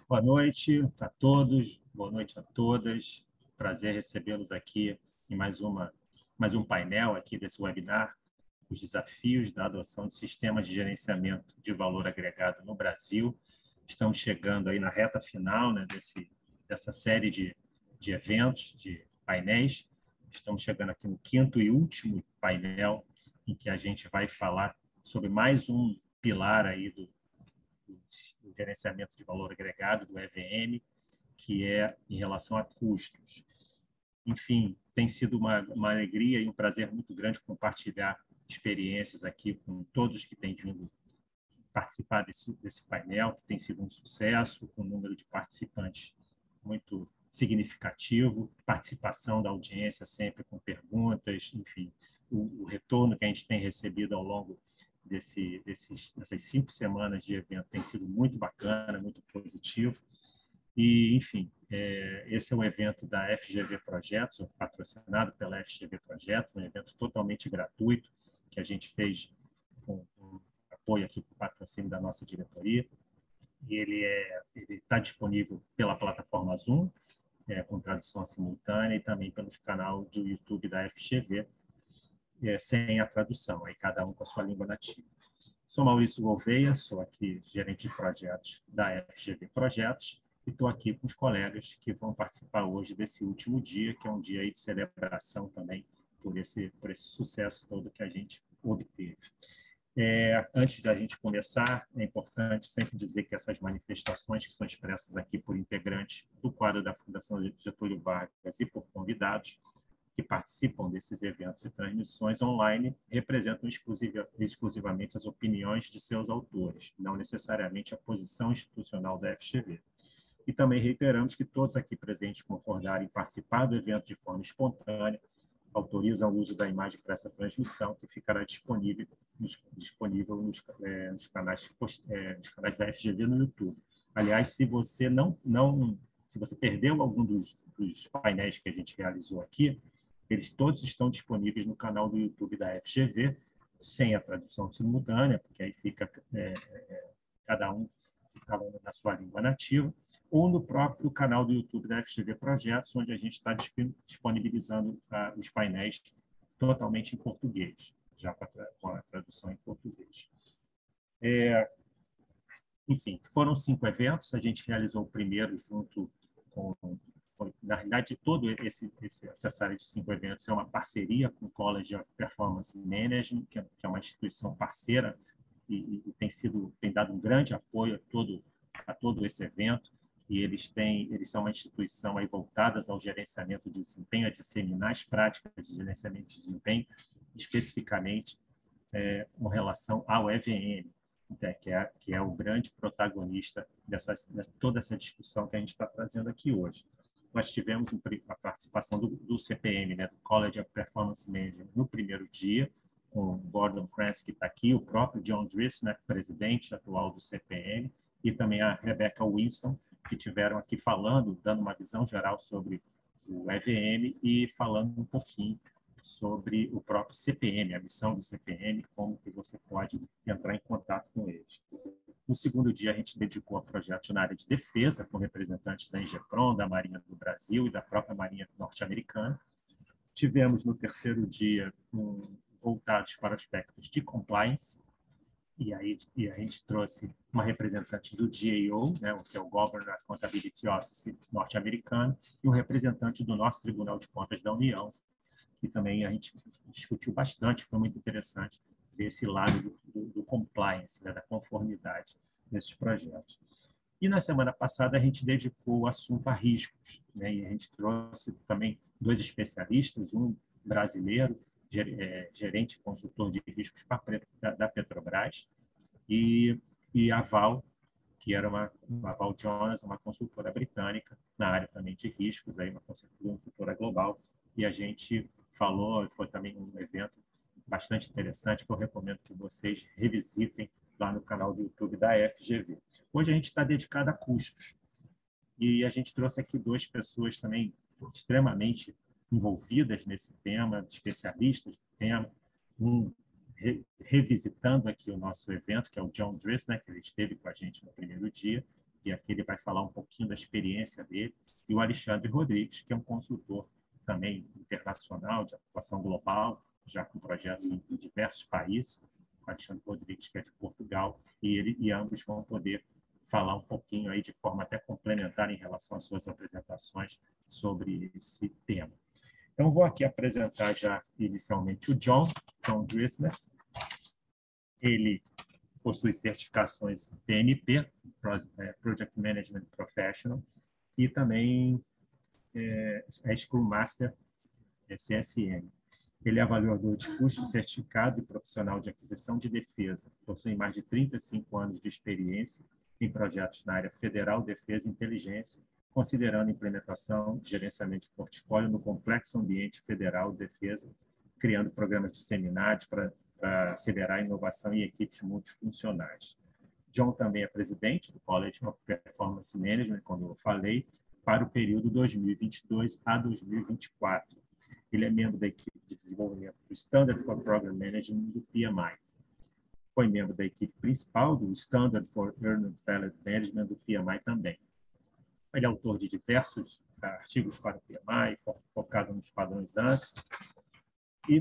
Boa noite a todos, boa noite a todas. Prazer recebê-los aqui em mais um painel aqui desse webinar, os desafios da adoção de sistemas de gerenciamento de valor agregado no Brasil. Estamos chegando aí na reta final, né, dessa série de eventos, de painéis. Estamos chegando aqui no quinto e último painel, em que a gente vai falar sobre mais um pilar aí do gerenciamento de valor agregado, do EVM, que é em relação a custos. Enfim, tem sido uma alegria e um prazer muito grande compartilhar experiências aqui com todos que têm vindo participar desse painel, que tem sido um sucesso, com um número de participantes muito significativo, participação da audiência sempre com perguntas, enfim, o retorno que a gente tem recebido ao longo dessas 5 semanas de evento tem sido muito bacana, muito positivo. E, enfim, esse é um evento da FGV Projetos, patrocinado pela FGV Projetos, um evento totalmente gratuito, que a gente fez com apoio aqui com o patrocínio da nossa diretoria. E ele está disponível pela plataforma Zoom, com tradução simultânea, e também pelos canais do YouTube da FGV, sem a tradução, aí cada um com a sua língua nativa. Sou Maurício Gouveia, sou aqui gerente de projetos da FGV Projetos, e estou aqui com os colegas que vão participar hoje desse último dia, que é um dia aí de celebração também por esse sucesso todo que a gente obteve. Antes da gente começar, é importante sempre dizer que essas manifestações que são expressas aqui por integrantes do quadro da Fundação Getúlio Vargas e por convidados que participam desses eventos e transmissões online representam exclusivamente as opiniões de seus autores, não necessariamente a posição institucional da FGV. E também reiteramos que todos aqui presentes concordarem em participar do evento de forma espontânea, autorizam o uso da imagem para essa transmissão, que ficará disponível nos canais da FGV no YouTube. Aliás, se você se você perdeu algum dos painéis que a gente realizou aqui, eles todos estão disponíveis no canal do YouTube da FGV, sem a tradução simultânea, porque aí fica cada um falando na sua língua nativa, ou no próprio canal do YouTube da FGV Projetos, onde a gente está disponibilizando os painéis totalmente em português, já com a tradução em português. Enfim, foram 5 eventos, a gente realizou o primeiro junto com... Na realidade, toda essa área de 5 eventos é uma parceria com o College of Performance Management, que é uma instituição parceira e tem dado um grande apoio a todo esse evento, e eles são uma instituição aí voltadas ao gerenciamento de desempenho, a disseminar as práticas de gerenciamento de desempenho, especificamente com relação ao EVM, que é o grande protagonista de toda essa discussão que a gente está trazendo aqui hoje. Nós tivemos a participação do CPM, né, do College of Performance Management, no primeiro dia, com o Gordon Krantz, que está aqui, o próprio John Drisner, presidente atual do CPM, e também a Rebecca Winston, que tiveram aqui falando, dando uma visão geral sobre o EVM e falando um pouquinho sobre o próprio CPM, a missão do CPM, como que você pode entrar em contato com eles. No segundo dia, a gente dedicou a projetos na área de defesa, com representantes da INGEPRON, da Marinha do Brasil e da própria Marinha norte-americana. Tivemos, no terceiro dia, voltados para aspectos de compliance, e a gente trouxe uma representante do GAO, né, que é o Governor Accountability Office norte-americano, e um representante do nosso Tribunal de Contas da União, que também a gente discutiu bastante, foi muito interessante desse lado do compliance, né, da conformidade desses projetos. E na semana passada a gente dedicou o assunto a riscos, né, e a gente trouxe também 2 especialistas, um brasileiro, gerente e consultor de riscos da Petrobras, e a Val, que era a Val Jonas, uma consultora britânica na área também de riscos, aí uma consultora global, e a gente falou, foi também um evento bastante interessante, que eu recomendo que vocês revisitem lá no canal do YouTube da FGV. Hoje a gente está dedicado a custos, e a gente trouxe aqui 2 pessoas também extremamente envolvidas nesse tema, especialistas do tema, revisitando aqui o nosso evento, que é o John Drisner, que ele esteve com a gente no primeiro dia, que aqui ele vai falar um pouquinho da experiência dele, e o Alexandre Rodrigues, que é um consultor também internacional, de atuação global, já com projetos em diversos países. O Alexandre Rodrigues, que é de Portugal, e ambos vão poder falar um pouquinho aí de forma até complementar em relação às suas apresentações sobre esse tema. Então, vou aqui apresentar já inicialmente o John Drisner. Ele possui certificações PMP, Project Management Professional, e também é Scrum Master CSM. Ele é avaliador de custo certificado e profissional de aquisição de defesa. Possui mais de 35 anos de experiência em projetos na área federal, defesa e inteligência, considerando implementação de gerenciamento de portfólio no complexo ambiente federal de defesa, criando programas de seminários para acelerar a inovação em equipes multifuncionais. John também é presidente do College of Performance Management, como eu falei, para o período 2022 a 2024. Ele é membro da equipe de desenvolvimento do Standard for Program Management do PMI. Foi membro da equipe principal do Standard for Earned Value Management do PMI também. Ele é autor de diversos artigos para o PMI, focado nos padrões ANSI, e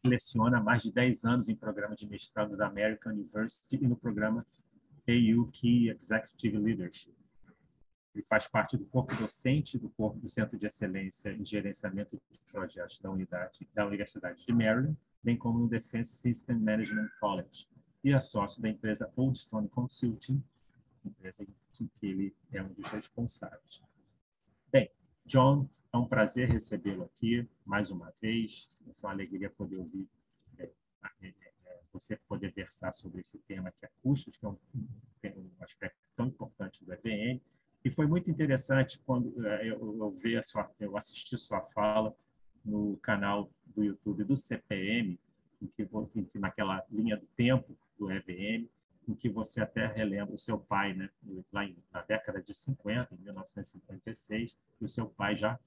leciona há mais de 10 anos em programa de mestrado da American University e no programa AU Key Executive Leadership. Ele faz parte do corpo docente do corpo do Centro de Excelência em Gerenciamento de Projetos da Universidade de Maryland, bem como no Defense System Management College, e é sócio da empresa Old Stone Consulting, empresa em que ele é um dos responsáveis. Bem, John, é um prazer recebê-lo aqui mais uma vez. É uma alegria poder ouvir você poder versar sobre esse tema que é custos, que é um aspecto tão importante do EVM. E foi muito interessante quando eu assisti sua fala no canal do YouTube do CPM, naquela linha do tempo do EVM, em que você até relembra o seu pai, né? Lá na década de 50, em 1956, e o seu pai já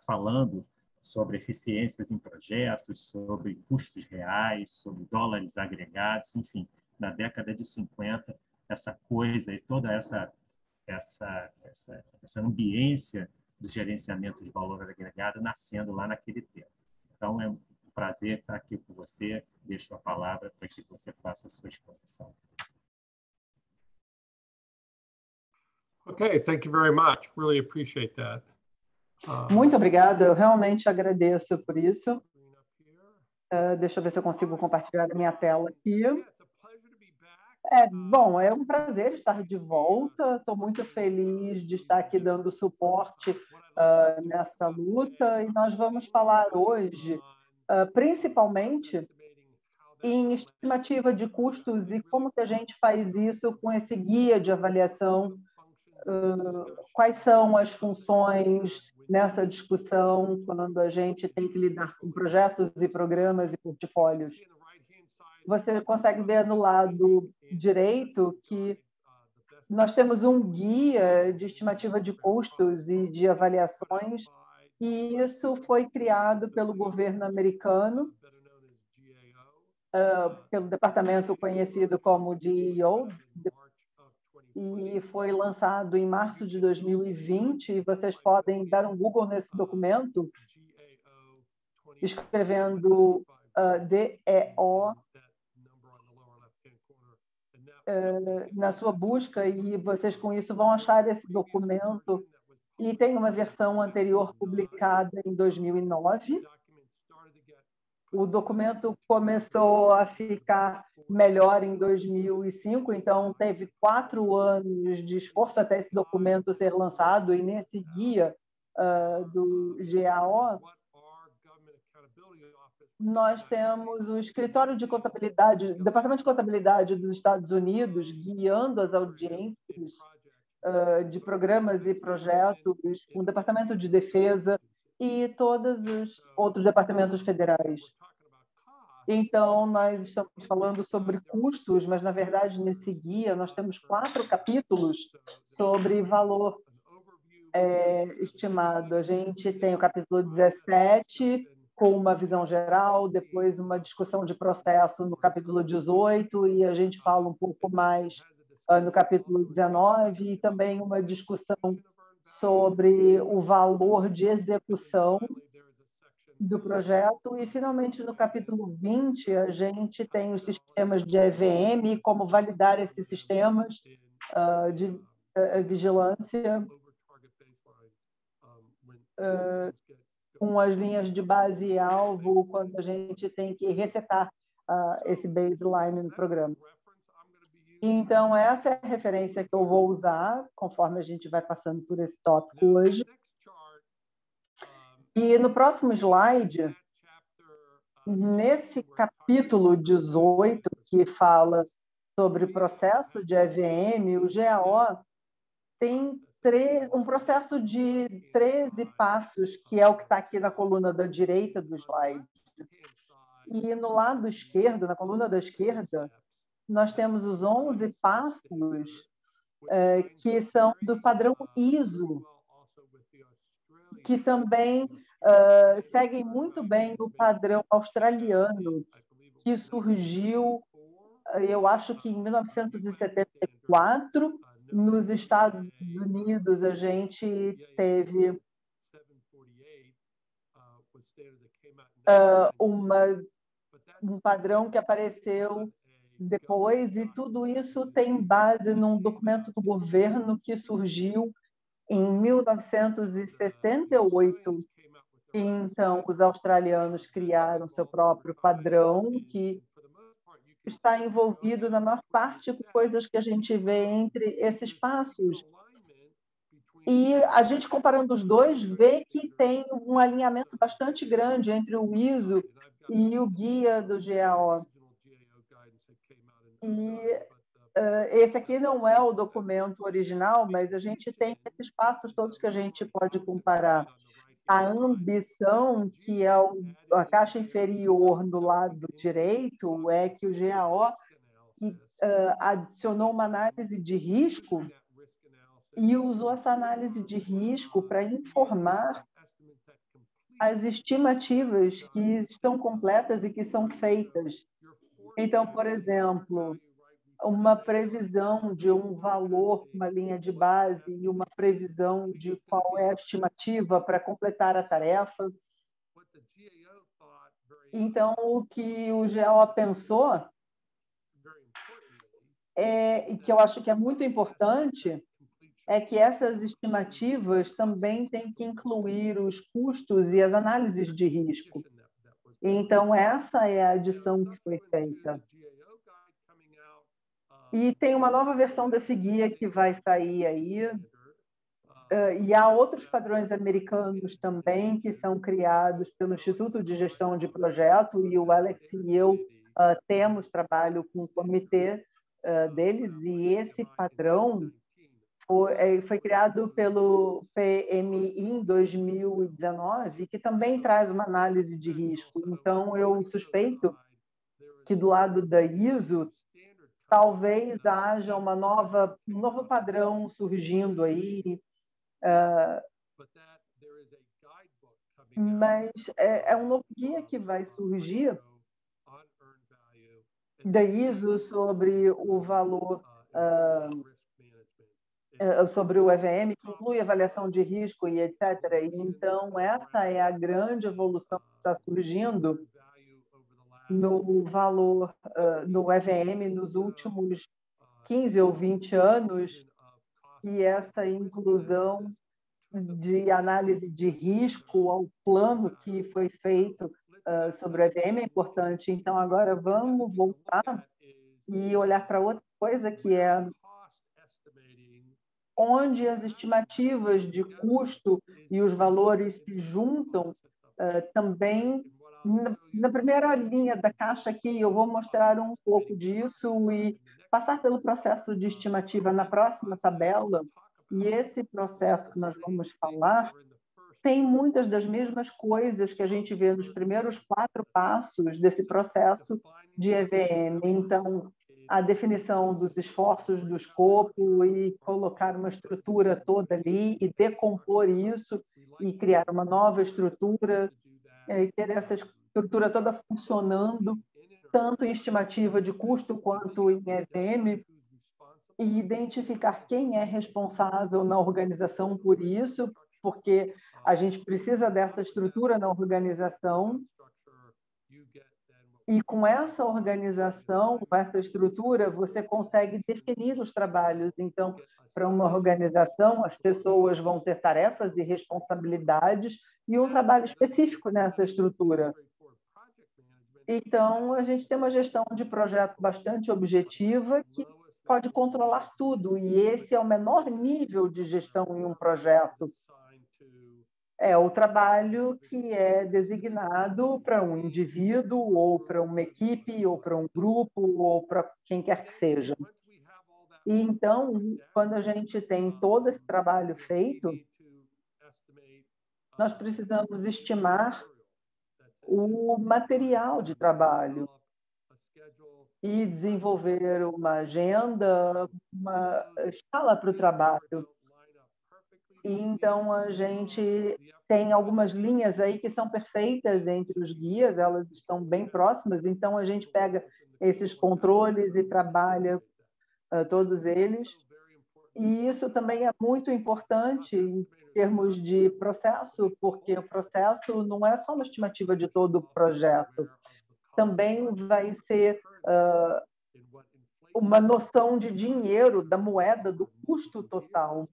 falando sobre eficiências em projetos, sobre custos reais, sobre dólares agregados, enfim, na década de 50, essa coisa e toda essa ambiência do gerenciamento de valor agregado nascendo lá naquele tempo. Então, é um prazer estar aqui com você. Deixo a palavra para que você faça a sua exposição. Okay, thank you very much. Really appreciate that. Muito obrigada, eu realmente agradeço por isso. Deixa eu ver se eu consigo compartilhar a minha tela aqui. Bom, é um prazer estar de volta. Estou muito feliz de estar aqui dando suporte nessa luta. E nós vamos falar hoje, principalmente, em estimativa de custos e como que a gente faz isso com esse guia de avaliação, quais são as funções nessa discussão quando a gente tem que lidar com projetos e programas e portfólios. Você consegue ver no lado direito que nós temos um guia de estimativa de custos e de avaliações, e isso foi criado pelo governo americano, pelo departamento conhecido como GEO, e foi lançado em março de 2020, e vocês podem dar um Google nesse documento, escrevendo DEO na sua busca, e vocês com isso vão achar esse documento, e tem uma versão anterior publicada em 2009. O documento começou a ficar melhor em 2005, então teve 4 anos de esforço até esse documento ser lançado, e nesse guia do GAO, nós temos o Escritório de Contabilidade, o Departamento de Contabilidade dos Estados Unidos, guiando as audiências de programas e projetos, o Departamento de Defesa e todos os outros departamentos federais. Então, nós estamos falando sobre custos, mas, na verdade, nesse guia, nós temos 4 capítulos sobre valor estimado. A gente tem o capítulo 17, com uma visão geral, depois uma discussão de processo no capítulo 18, e a gente fala um pouco mais no capítulo 19, e também uma discussão sobre o valor de execução do projeto. E, finalmente, no capítulo 20, a gente tem os sistemas de EVM e como validar esses sistemas de vigilância com as linhas de base e alvo quando a gente tem que resetar esse baseline no programa. Então, essa é a referência que eu vou usar conforme a gente vai passando por esse tópico hoje. E no próximo slide, nesse capítulo 18, que fala sobre o processo de EVM, o GAO tem um processo de 13 passos, que é o que está aqui na coluna da direita do slide. E no lado esquerdo, na coluna da esquerda, nós temos os 11 passos que são do padrão ISO, que também seguem muito bem o padrão australiano, que surgiu, eu acho que em 1974, nos Estados Unidos. A gente teve um padrão que apareceu depois, e tudo isso tem base num documento do governo que surgiu em 1968. Então, os australianos criaram seu próprio padrão, que está envolvido, na maior parte, com coisas que a gente vê entre esses passos. E a gente, comparando os dois, vê que tem um alinhamento bastante grande entre o ISO e o guia do GAO. E esse aqui não é o documento original, mas a gente tem esses passos todos que a gente pode comparar. A ambição, que é a caixa inferior do lado direito, é que o GAO adicionou uma análise de risco e usou essa análise de risco para informar as estimativas que estão completas e que são feitas. Então, por exemplo, uma previsão de um valor, uma linha de base, e uma previsão de qual é a estimativa para completar a tarefa. Então, o que o GAO pensou, e que eu acho que é muito importante, é que essas estimativas também têm que incluir os custos e as análises de risco. Então, essa é a adição que foi feita. E tem uma nova versão desse guia que vai sair aí. E há outros padrões americanos também que são criados pelo Instituto de Gestão de Projeto, e o Alex e eu temos trabalho com o comitê deles, e esse padrão foi criado pelo PMI em 2019, que também traz uma análise de risco. Então, eu suspeito que do lado da ISO talvez haja um novo padrão surgindo aí, mas é um novo guia que vai surgir da ISO sobre o valor, sobre o EVM, que inclui avaliação de risco e etc. Então, essa é a grande evolução que está surgindo no valor, no EVM, nos últimos 15 ou 20 anos, e essa inclusão de análise de risco ao plano que foi feito sobre o EVM é importante. Então, agora vamos voltar e olhar para outra coisa, que é onde as estimativas de custo e os valores se juntam também. Na primeira linha da caixa aqui, eu vou mostrar um pouco disso e passar pelo processo de estimativa na próxima tabela. E esse processo que nós vamos falar tem muitas das mesmas coisas que a gente vê nos primeiros 4 passos desse processo de EVM. Então, a definição dos esforços do escopo e colocar uma estrutura toda ali e decompor isso e criar uma nova estrutura e ter essa estrutura toda funcionando, tanto em estimativa de custo quanto em EVM. e identificar quem é responsável na organização por isso, porque a gente precisa dessa estrutura na organização. E com essa organização, com essa estrutura, você consegue definir os trabalhos. Então, para uma organização, as pessoas vão ter tarefas e responsabilidades e um trabalho específico nessa estrutura. Então, a gente tem uma gestão de projeto bastante objetiva que pode controlar tudo, e esse é o menor nível de gestão em um projeto. É o trabalho que é designado para um indivíduo, ou para uma equipe, ou para um grupo, ou para quem quer que seja. E então, quando a gente tem todo esse trabalho feito, nós precisamos estimar o material de trabalho e desenvolver uma agenda, uma escala para o trabalho. E então, a gente tem algumas linhas aí que são perfeitas entre os guias, elas estão bem próximas, então a gente pega esses controles e trabalha todos eles. E isso também é muito importante em termos de processo, porque o processo não é só uma estimativa de todo o projeto, também vai ser uma noção de dinheiro, da moeda, do custo total.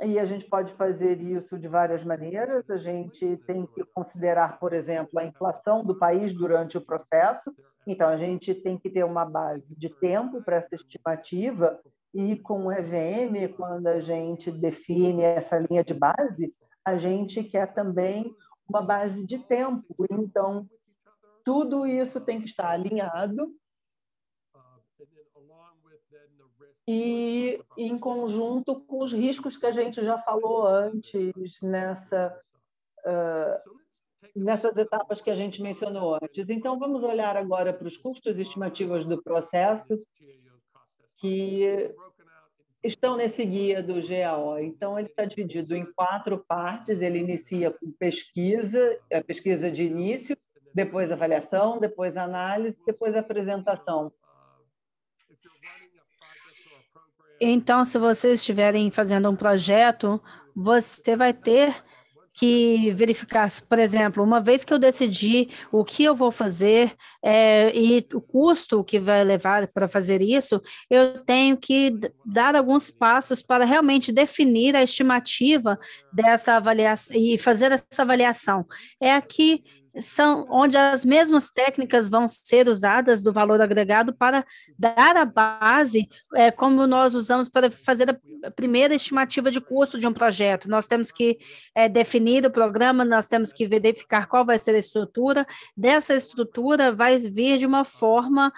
E a gente pode fazer isso de várias maneiras. A gente tem que considerar, por exemplo, a inflação do país durante o processo. Então, a gente tem que ter uma base de tempo para essa estimativa. E com o EVM, quando a gente define essa linha de base, a gente quer também uma base de tempo. Então, tudo isso tem que estar alinhado e em conjunto com os riscos que a gente já falou antes nessas etapas que a gente mencionou antes. Então, vamos olhar agora para os custos estimativos do processo que estão nesse guia do GAO. Então, ele está dividido em 4 partes. Ele inicia com pesquisa, a pesquisa de início, depois avaliação, depois análise, depois apresentação. Então, se vocês estiverem fazendo um projeto, você vai ter que verificar, por exemplo, uma vez que eu decidi o que eu vou fazer e o custo que vai levar para fazer isso, eu tenho que dar alguns passos para realmente definir a estimativa dessa avaliação e fazer essa avaliação. É aqui são onde as mesmas técnicas vão ser usadas do valor agregado para dar a base, como nós usamos para fazer a primeira estimativa de custo de um projeto. Nós temos que definir o programa, nós temos que verificar qual vai ser a estrutura. Dessa estrutura vai vir de uma forma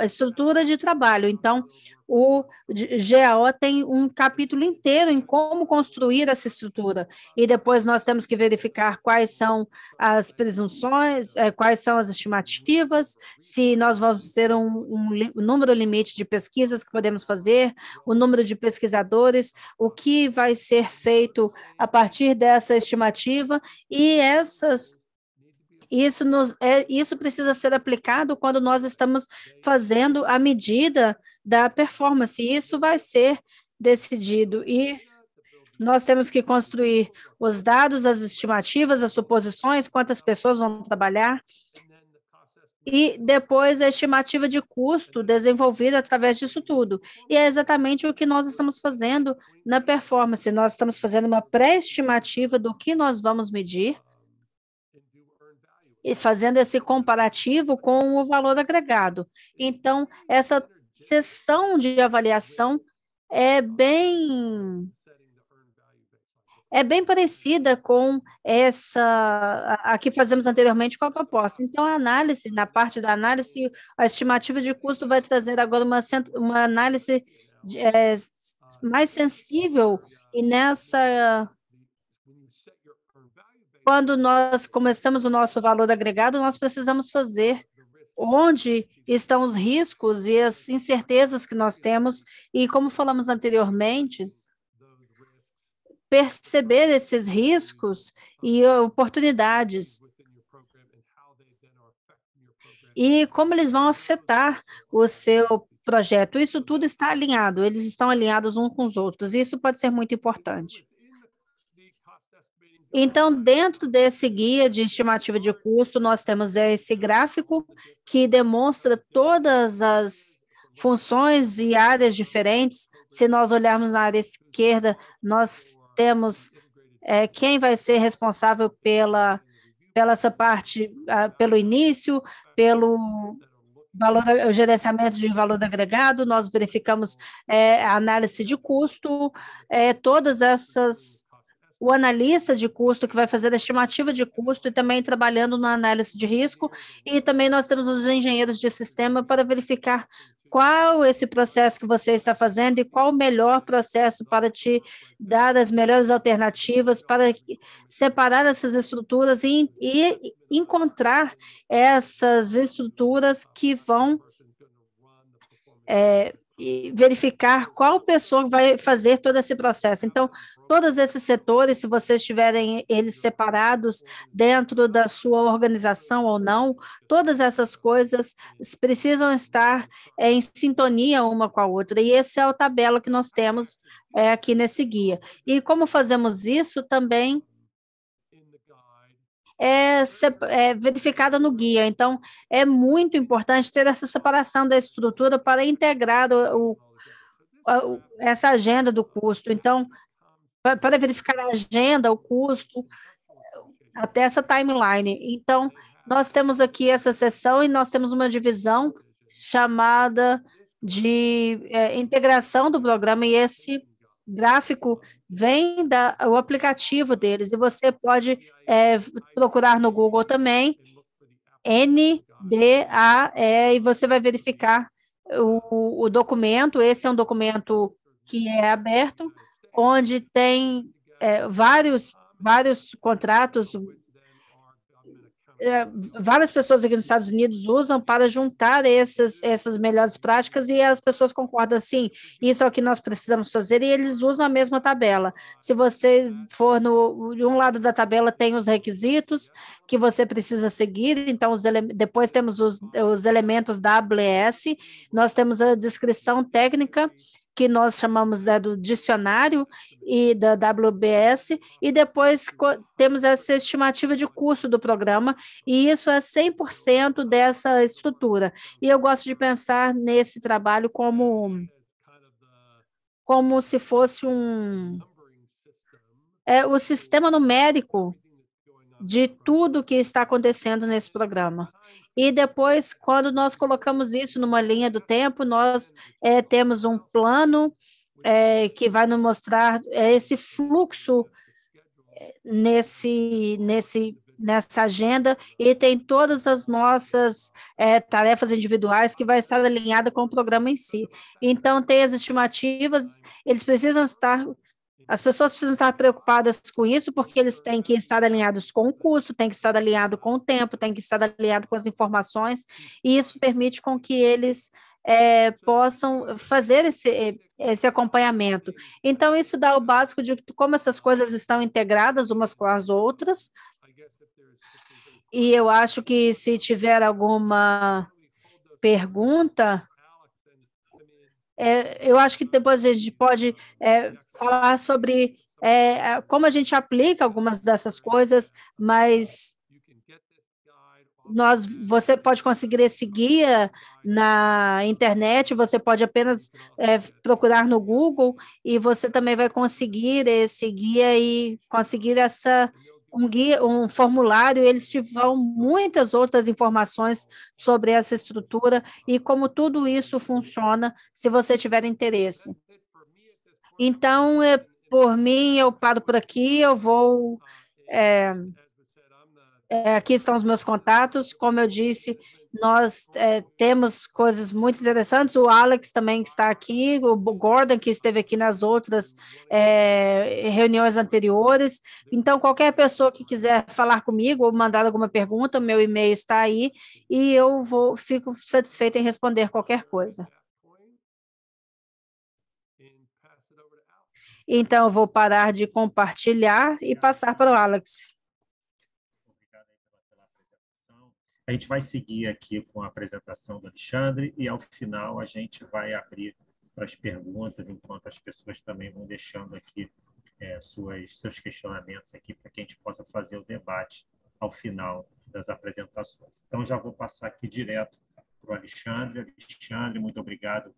estrutura de trabalho. Então, o GAO tem um capítulo inteiro em como construir essa estrutura. E depois nós temos que verificar quais são as presunções, quais são as estimativas, se nós vamos ter um número limite de pesquisas que podemos fazer, o número de pesquisadores, o que vai ser feito a partir dessa estimativa, e isso precisa ser aplicado quando nós estamos fazendo a medida da performance. Isso vai ser decidido e nós temos que construir os dados, as estimativas, as suposições, quantas pessoas vão trabalhar e depois a estimativa de custo desenvolvida através disso tudo. E é exatamente o que nós estamos fazendo na performance. Nós estamos fazendo uma pré-estimativa do que nós vamos medir e fazendo esse comparativo com o valor agregado. Então, essa sessão de avaliação é bem parecida com a que fazemos anteriormente com a proposta. Então, a análise, na parte da análise, a estimativa de custo vai trazer agora uma análise mais sensível e quando nós começamos o nosso valor agregado, nós precisamos fazer onde estão os riscos e as incertezas que nós temos, e como falamos anteriormente, perceber esses riscos e oportunidades e como eles vão afetar o seu projeto. Isso tudo está alinhado, eles estão alinhados uns com os outros. Isso pode ser muito importante. Então, dentro desse guia de estimativa de custo, nós temos esse gráfico que demonstra todas as funções e áreas diferentes. Se nós olharmos na área esquerda, nós temos quem vai ser responsável pela essa parte, pelo início, pelo o gerenciamento de valor agregado, nós verificamos a análise de custo, todas essas, o analista de custo que vai fazer a estimativa de custo e também trabalhando na análise de risco, e também nós temos os engenheiros de sistema para verificar qual esse processo que você está fazendo e qual o melhor processo para te dar as melhores alternativas, para separar essas estruturas e encontrar essas estruturas que vão e verificar qual pessoa vai fazer todo esse processo. Então, todos esses setores, se vocês tiverem eles separados dentro da sua organização ou não, todas essas coisas precisam estar em sintonia uma com a outra. E essa é a tabela que nós temos aqui nesse guia. E como fazemos isso também é verificada no guia. Então, é muito importante ter essa separação da estrutura para integrar essa agenda do custo. Então, para verificar a agenda, o custo, até essa timeline. Então, nós temos aqui essa seção e nós temos uma divisão chamada de integração do programa, e esse gráfico vem do aplicativo deles, e você pode procurar no Google também, NDAE, e você vai verificar o documento. Esse é um documento que é aberto, onde tem vários contratos, várias pessoas aqui nos Estados Unidos usam para juntar essas melhores práticas, e as pessoas concordam assim, isso é o que nós precisamos fazer, e eles usam a mesma tabela. Se você for de um lado da tabela, tem os requisitos que você precisa seguir, então depois temos os elementos da AWS, nós temos a descrição técnica, que nós chamamos do dicionário e da WBS, e depois temos essa estimativa de custo do programa, e isso é 100% dessa estrutura. E eu gosto de pensar nesse trabalho como se fosse o sistema numérico de tudo que está acontecendo nesse programa. E depois, quando nós colocamos isso numa linha do tempo, nós temos um plano que vai nos mostrar esse fluxo nessa agenda, e tem todas as nossas tarefas individuais que vai estar alinhada com o programa em si. Então, tem as estimativas, as pessoas precisam estar preocupadas com isso, porque eles têm que estar alinhados com o custo, têm que estar alinhados com o tempo, têm que estar alinhados com as informações, e isso permite com que eles possam fazer esse acompanhamento. Então, isso dá o básico de como essas coisas estão integradas umas com as outras, e eu acho que se tiver alguma pergunta, eu acho que depois a gente pode falar sobre como a gente aplica algumas dessas coisas, mas você pode conseguir esse guia na internet, você pode apenas procurar no Google, e você também vai conseguir esse guia e conseguir um formulário, eles te vão muitas outras informações sobre essa estrutura e como tudo isso funciona, se você tiver interesse. Então, por mim, eu paro por aqui, eu vou... aqui estão os meus contatos, como eu disse, nós temos coisas muito interessantes, o Alex também que está aqui, o Gordon que esteve aqui nas outras reuniões anteriores. Então, qualquer pessoa que quiser falar comigo ou mandar alguma pergunta, meu e-mail está aí, e eu fico satisfeita em responder qualquer coisa. Então, eu vou parar de compartilhar e passar para o Alex. A gente vai seguir aqui com a apresentação do Alexandre e, ao final, a gente vai abrir para as perguntas, enquanto as pessoas também vão deixando aqui seus questionamentos aqui para que a gente possa fazer o debate ao final das apresentações. Então, já vou passar aqui direto para o Alexandre. Alexandre, muito obrigado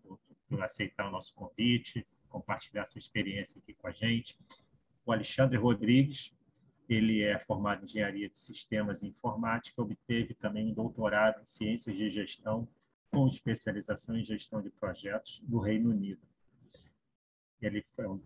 por aceitar o nosso convite, compartilhar sua experiência aqui com a gente. O Alexandre Rodrigues, ele é formado em Engenharia de Sistemas e Informática, obteve também um doutorado em Ciências de Gestão, com especialização em Gestão de Projetos no Reino Unido. Ele foi um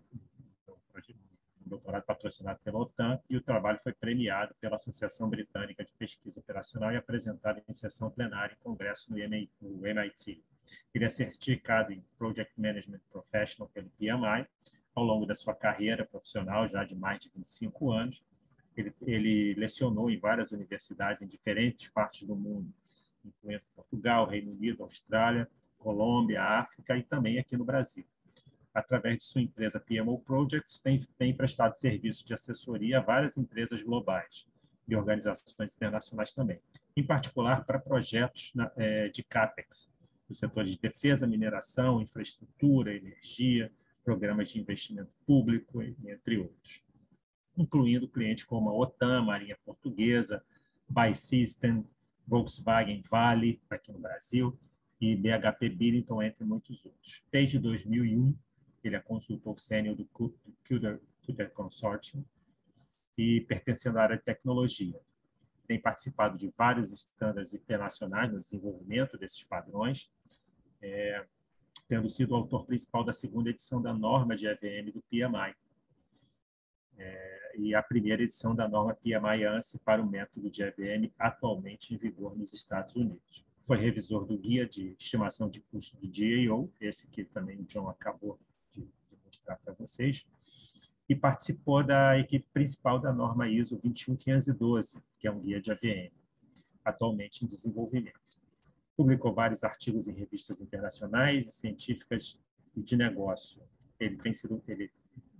doutorado patrocinado pela OTAN e o trabalho foi premiado pela Associação Britânica de Pesquisa Operacional e apresentado em sessão plenária em congresso no MIT. Ele é certificado em Project Management Professional pelo PMI. Ao longo da sua carreira profissional, já de mais de 25 anos, ele lecionou em várias universidades em diferentes partes do mundo, incluindo Portugal, Reino Unido, Austrália, Colômbia, África e também aqui no Brasil. Através de sua empresa PMO Projects, tem prestado serviços de assessoria a várias empresas globais e organizações internacionais também, em particular para projetos de CAPEX, dos setores de defesa, mineração, infraestrutura, energia, programas de investimento público, entre outros, incluindo clientes como a OTAN, Marinha Portuguesa, BAE System, Volkswagen Vale, aqui no Brasil, e BHP Billiton, entre muitos outros. Desde 2001, ele é consultor sênior do CUDA Consortium e pertencendo à área de tecnologia. Tem participado de vários estándares internacionais no desenvolvimento desses padrões, tendo sido o autor principal da segunda edição da norma de EVM do PMI, e a primeira edição da norma PMI-ANSI para o método de EVM atualmente em vigor nos Estados Unidos. Foi revisor do guia de estimação de custo do GAO, esse que também o John acabou de mostrar para vocês, e participou da equipe principal da norma ISO 21512, que é um guia de AVM, atualmente em desenvolvimento. Publicou vários artigos em revistas internacionais e científicas e de negócio. Ele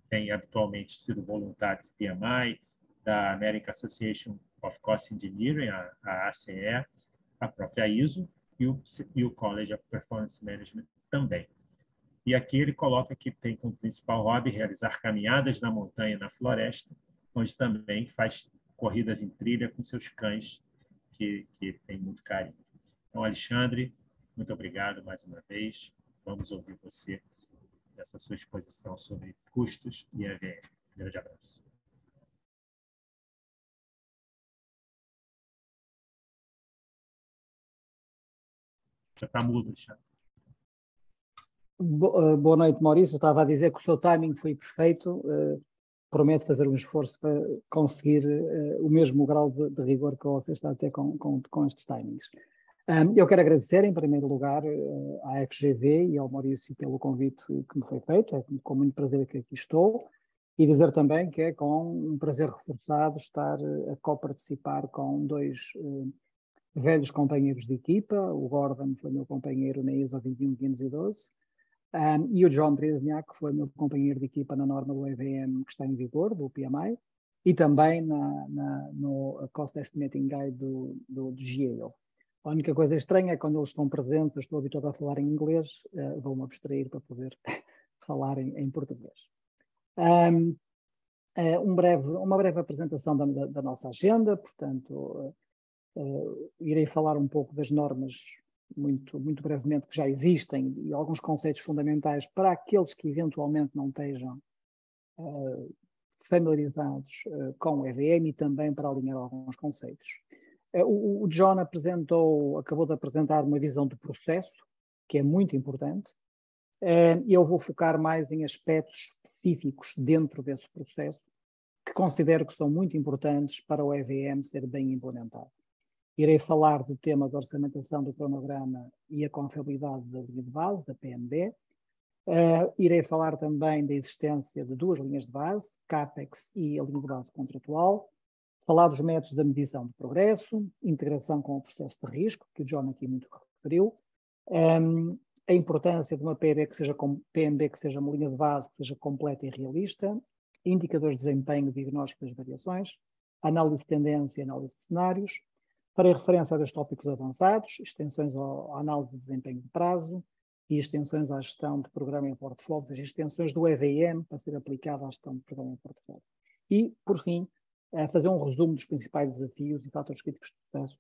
tem habitualmente sido voluntário do PMI, da American Association of Cost Engineering, a ACE, a própria ISO e o College of Performance Management também. E aqui ele coloca que tem como principal hobby realizar caminhadas na montanha e na floresta, onde também faz corridas em trilha com seus cães, que tem muito carinho. Então, Alexandre, muito obrigado mais uma vez. Vamos ouvir você nessa sua exposição sobre custos e EVM. Um grande abraço. Já está mudo, Alexandre. Boa noite, Maurício. Eu estava a dizer que o seu timing foi perfeito. Prometo fazer um esforço para conseguir o mesmo grau de rigor que você está a ter com estes timings. Eu quero agradecer, em primeiro lugar, à FGV e ao Maurício pelo convite que me foi feito. É com muito prazer que aqui estou. E dizer também que é com um prazer reforçado estar a co-participar com dois velhos companheiros de equipa. O Gordon foi meu companheiro na ISO 21512. E o John Dresniak, que foi meu companheiro de equipa na norma do EVM que está em vigor, do PMI, e também no Cost Estimating Guide do GAO. A única coisa estranha é que quando eles estão presentes, eu estou habituado a falar em inglês, vou-me abstrair para poder falar em português. Uma breve apresentação da nossa agenda, portanto, irei falar um pouco das normas muito brevemente que já existem e alguns conceitos fundamentais para aqueles que eventualmente não estejam familiarizados com o EVM e também para alinhar alguns conceitos. O John acabou de apresentar uma visão do processo, que é muito importante, e eu vou focar mais em aspectos específicos dentro desse processo, que considero que são muito importantes para o EVM ser bem implementado. Irei falar do tema da orçamentação do cronograma e a confiabilidade da linha de base, da PMB. Irei falar também da existência de duas linhas de base, CAPEX e a linha de base contratual. Falar dos métodos da medição de progresso, integração com o processo de risco, que o John aqui muito referiu. A importância de uma PMB que seja uma linha de base, que seja completa e realista. Indicadores de desempenho, diagnóstico das variações. Análise de tendência e análise de cenários. Farei referência a dois tópicos avançados, extensões à análise de desempenho de prazo e extensões à gestão de programa em portfólio, as extensões do EVM para ser aplicada à gestão de programa em portfólio. E, por fim, fazer um resumo dos principais desafios e fatores críticos de sucesso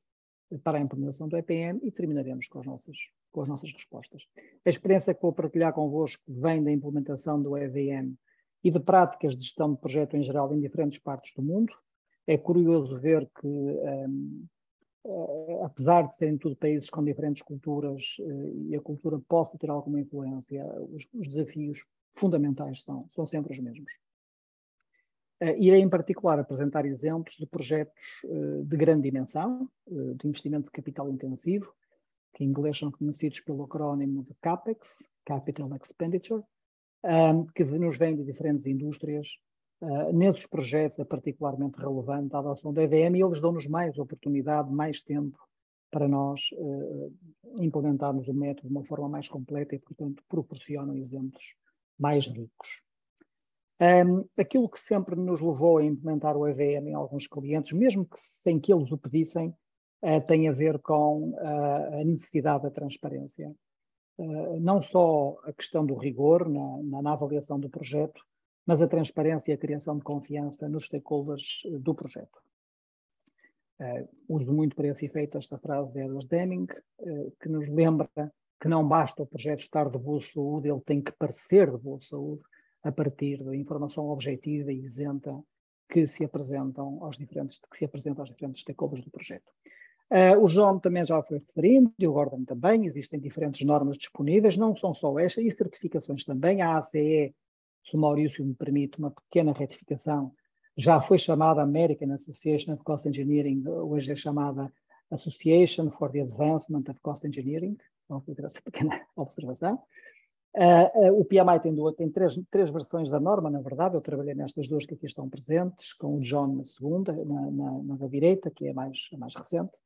para a implementação do EPM e terminaremos com as nossas respostas. A experiência que vou partilhar convosco vem da implementação do EVM e de práticas de gestão de projeto em geral em diferentes partes do mundo. É curioso ver que, apesar de serem tudo países com diferentes culturas e a cultura possa ter alguma influência, os desafios fundamentais são sempre os mesmos. Irei, em particular, apresentar exemplos de projetos de grande dimensão, de investimento de capital intensivo, que em inglês são conhecidos pelo acrónimo de CAPEX, Capital Expenditure, que nos vêm de diferentes indústrias. Nesses projetos é particularmente relevante a adoção da EVM e eles dão-nos mais oportunidade, mais tempo para nós implementarmos o método de uma forma mais completa e, portanto, proporcionam exemplos mais ricos. Aquilo que sempre nos levou a implementar o EVM em alguns clientes, mesmo que sem que eles o pedissem, tem a ver com a necessidade da transparência. Não só a questão do rigor na avaliação do projeto, mas a transparência e a criação de confiança nos stakeholders do projeto. Uso muito para esse efeito esta frase de Errol Deming, que nos lembra que não basta o projeto estar de boa saúde, ele tem que parecer de boa saúde a partir da informação objetiva e isenta que se apresenta aos diferentes stakeholders do projeto. O João também já foi referindo, e o Gordon também, existem diferentes normas disponíveis, não são só estas, e certificações também. A ACE, se o Maurício me permite uma pequena retificação, já foi chamada American Association of Cost Engineering, hoje é chamada Association for the Advancement of Cost Engineering, só vou ter essa pequena observação. O PMI tem três versões da norma, na verdade, eu trabalhei nestas duas que aqui estão presentes, com o John na segunda, na da direita, que é a mais recente.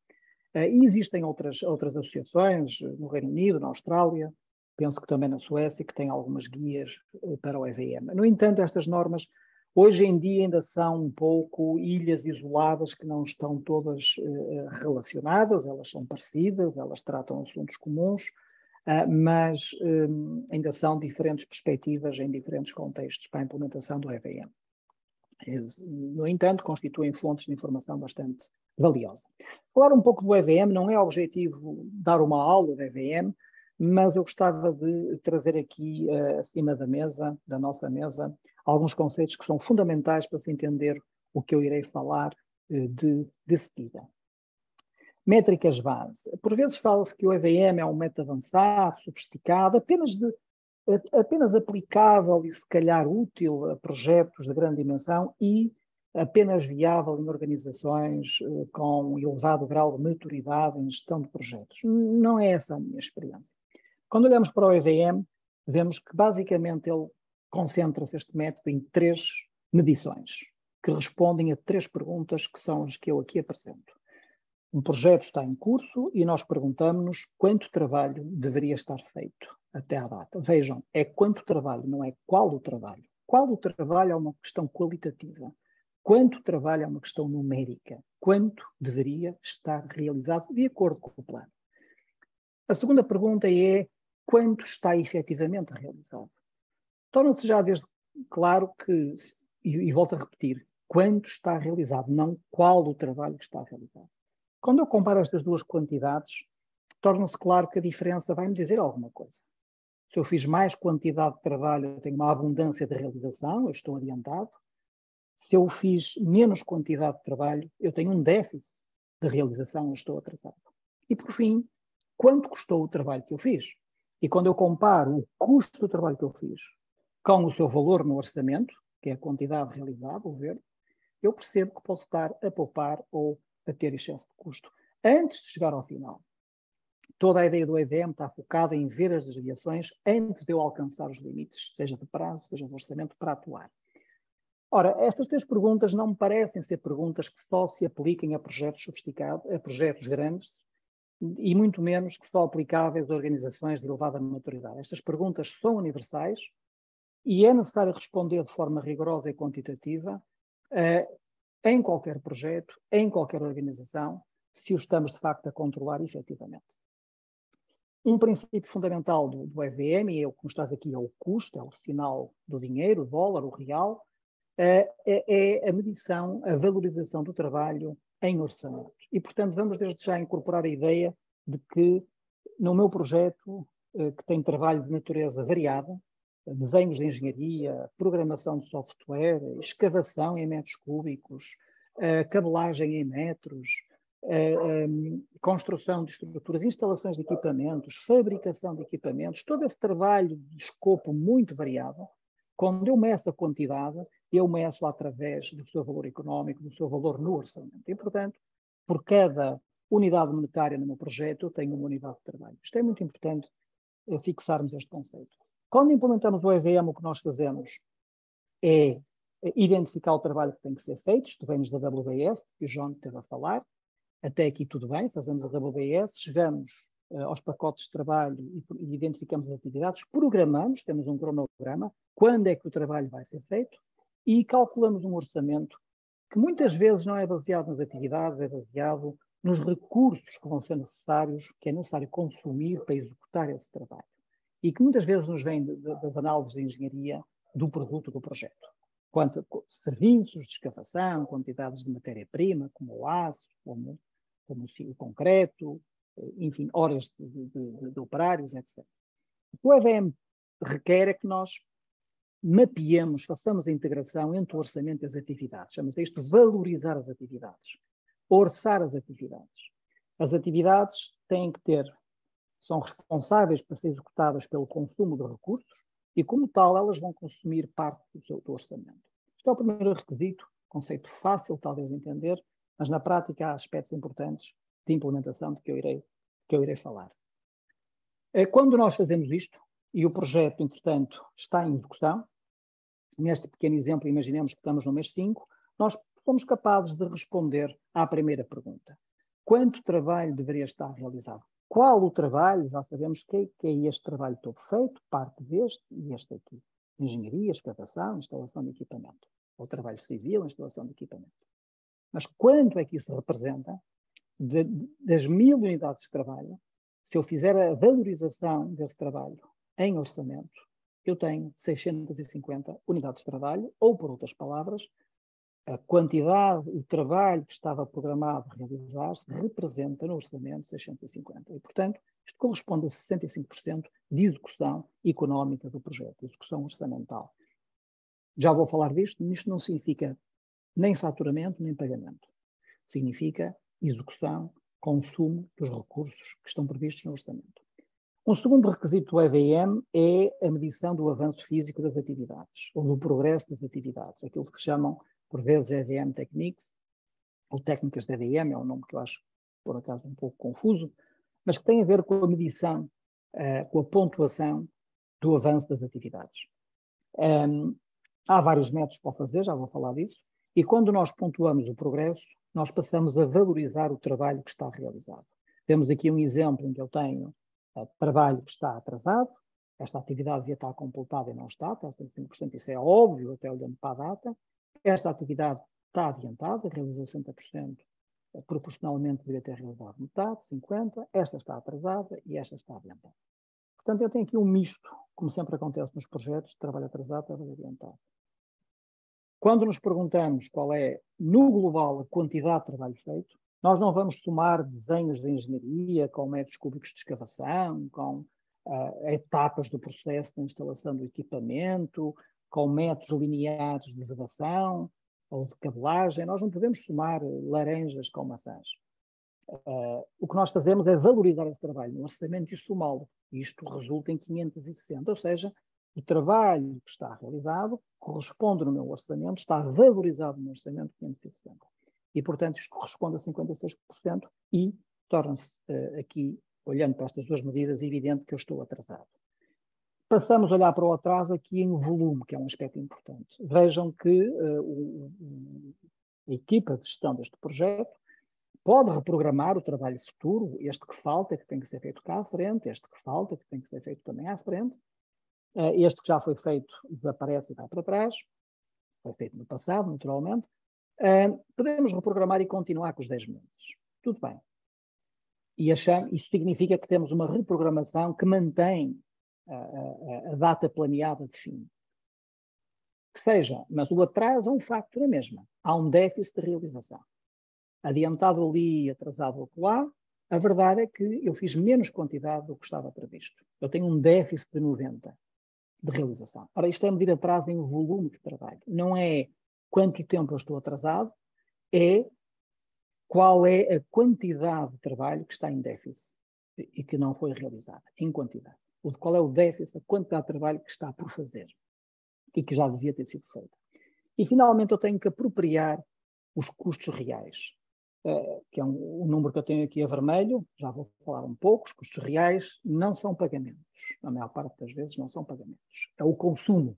E existem outras associações no Reino Unido, na Austrália, penso que também na Suécia, que têm algumas guias para o EVM. No entanto, estas normas hoje em dia ainda são um pouco ilhas isoladas que não estão todas relacionadas, elas são parecidas, elas tratam assuntos comuns, mas ainda são diferentes perspectivas em diferentes contextos para a implementação do EVM. No entanto, constituem fontes de informação bastante valiosa. Falar um pouco do EVM não é objetivo dar uma aula do EVM, mas eu gostava de trazer aqui acima da nossa mesa, alguns conceitos que são fundamentais para se entender o que eu irei falar de seguida. Métricas base. Por vezes fala-se que o EVM é um método avançado, sofisticado, apenas aplicável e se calhar útil a projetos de grande dimensão e apenas viável em organizações com elevado grau de maturidade em gestão de projetos. Não é essa a minha experiência. Quando olhamos para o EVM, vemos que basicamente ele concentra-se este método em 3 medições, que respondem a 3 perguntas que são as que eu aqui apresento. Um projeto está em curso e nós perguntamos-nos quanto trabalho deveria estar feito até à data. Vejam, é quanto trabalho, não é qual o trabalho. Qual o trabalho é uma questão qualitativa. Quanto trabalho é uma questão numérica. Quanto deveria estar realizado de acordo com o plano. A segunda pergunta é quanto está efetivamente realizado. Torna-se já desde claro que, e volto a repetir, quanto está realizado, não qual o trabalho que está realizado. Quando eu comparo estas duas quantidades, torna-se claro que a diferença vai-me dizer alguma coisa. Se eu fiz mais quantidade de trabalho, eu tenho uma abundância de realização, eu estou adiantado. Se eu fiz menos quantidade de trabalho, eu tenho um déficit de realização, eu estou atrasado. E, por fim, quanto custou o trabalho que eu fiz? E quando eu comparo o custo do trabalho que eu fiz com o seu valor no orçamento, que é a quantidade realizada, o verde, eu percebo que posso estar a poupar ou a ter excesso de custo. Antes de chegar ao final, toda a ideia do EVM está focada em ver as desviações antes de eu alcançar os limites, seja de prazo, seja de orçamento, para atuar. Ora, estas 3 perguntas não me parecem ser perguntas que só se apliquem a projetos sofisticados, a projetos grandes, e muito menos que só aplicáveis a organizações de elevada maturidade. Estas perguntas são universais e é necessário responder de forma rigorosa e quantitativa em qualquer projeto, em qualquer organização, se o estamos, de facto, a controlar efetivamente. Um princípio fundamental do EVM, e é o que nos traz aqui, é o custo, é o sinal do dinheiro, o dólar, o real, é a medição, a valorização do trabalho em orçamento. E, portanto, vamos desde já incorporar a ideia de que, no meu projeto, que tem trabalho de natureza variada, desenhos de engenharia, programação de software, escavação em metros cúbicos, cabelagem em metros, construção de estruturas, instalações de equipamentos, fabricação de equipamentos, todo esse trabalho de escopo muito variável, quando eu meço a quantidade, eu meço através do seu valor económico, do seu valor no orçamento. E, portanto, por cada unidade monetária no meu projeto, eu tenho uma unidade de trabalho. Isto é muito importante fixarmos este conceito. Quando implementamos o EVM, o que nós fazemos é identificar o trabalho que tem que ser feito. Isto vem-nos da WBS, que o João esteve a falar. Até aqui tudo bem, fazemos a WBS, chegamos aos pacotes de trabalho e identificamos as atividades, programamos, temos um cronograma, quando é que o trabalho vai ser feito e calculamos um orçamento que muitas vezes não é baseado nas atividades, é baseado nos recursos que vão ser necessários, que é necessário consumir para executar esse trabalho. E que muitas vezes nos vem das análises de engenharia do produto do projeto. Quanto serviços de escavação, quantidades de matéria-prima, como o aço, como o concreto, enfim, horas de operários, etc. O que o EVM requer é que nós mapeemos, façamos a integração entre o orçamento e as atividades. Chama-se isto valorizar as atividades, orçar as atividades. As atividades têm que são responsáveis para ser executadas pelo consumo de recursos e, como tal, elas vão consumir parte do orçamento. Este é o primeiro requisito, conceito fácil, talvez, de entender, mas na prática há aspectos importantes de implementação de que eu irei falar. Quando nós fazemos isto, e o projeto, entretanto, está em execução, neste pequeno exemplo, imaginemos que estamos no mês 5, nós somos capazes de responder à primeira pergunta. Quanto trabalho deveria estar realizado? Qual o trabalho? Já sabemos que é este trabalho todo feito, parte deste e este aqui. Engenharia, escavação, instalação de equipamento. Ou trabalho civil, instalação de equipamento. Mas quanto é que isso representa das 1000 unidades de trabalho? Se eu fizer a valorização desse trabalho em orçamento, eu tenho 650 unidades de trabalho, ou, por outras palavras, a quantidade, o trabalho que estava programado a realizar-se representa no orçamento 650. E, portanto, isto corresponde a 65% de execução económica do projeto, execução orçamental. Já vou falar disto, mas isto não significa nem faturamento, nem pagamento. Significa execução, consumo dos recursos que estão previstos no orçamento. Um segundo requisito do EVM é a medição do avanço físico das atividades, ou do progresso das atividades, aquilo que se chamam, por vezes, EVM Techniques, ou técnicas de EVM, é um nome que eu acho, por acaso, um pouco confuso, mas que tem a ver com a medição, com a pontuação do avanço das atividades. Há vários métodos para fazer, já vou falar disso, e quando nós pontuamos o progresso, nós passamos a valorizar o trabalho que está realizado. Temos aqui um exemplo em que eu tenho trabalho que está atrasado, esta atividade devia estar completada e não está 75%, isso é óbvio, até olhando para a data. Esta atividade está adiantada, realizou 60%, proporcionalmente deveria ter realizado metade, 50%, esta está atrasada e esta está adiantada. Portanto, eu tenho aqui um misto, como sempre acontece nos projetos, de trabalho atrasado, trabalho adiantado. Quando nos perguntamos qual é, no global, a quantidade de trabalho feito, nós não vamos somar desenhos de engenharia com metros cúbicos de escavação, com etapas do processo de instalação do equipamento, com metros lineares de vedação ou de cabelagem. Nós não podemos somar laranjas com maçãs. O que nós fazemos é valorizar esse trabalho no orçamento e somá-lo. Isto resulta em 560, ou seja, o trabalho que está realizado corresponde no meu orçamento, está valorizado no orçamento 560. E, portanto, isto corresponde a 56% e torna-se aqui, olhando para estas duas medidas, evidente que eu estou atrasado. Passamos a olhar para o atraso aqui em volume, que é um aspecto importante. Vejam que a equipa de gestão deste projeto pode reprogramar o trabalho futuro, este que falta, que tem que ser feito cá à frente, este que falta, que tem que ser feito também à frente. Este que já foi feito desaparece e vai para trás. Foi feito no passado, naturalmente. Podemos reprogramar e continuar com os 10 meses. Tudo bem. E isso significa que temos uma reprogramação que mantém a data planeada de fim. Que seja, mas o atraso é um facto na mesma. Há um déficit de realização. Adiantado ali, atrasado acolá, a verdade é que eu fiz menos quantidade do que estava previsto. Eu tenho um déficit de 90 de realização. Ora, isto é medir atraso em volume de trabalho. Não é quanto tempo eu estou atrasado, é qual é a quantidade de trabalho que está em déficit e que não foi realizada, em quantidade. Ou qual é o déficit, a quantidade de trabalho que está por fazer e que já devia ter sido feita. E, finalmente, eu tenho que apropriar os custos reais, que é o número que eu tenho aqui a vermelho, já vou falar um pouco. Os custos reais não são pagamentos, na maior parte das vezes não são pagamentos. É o consumo.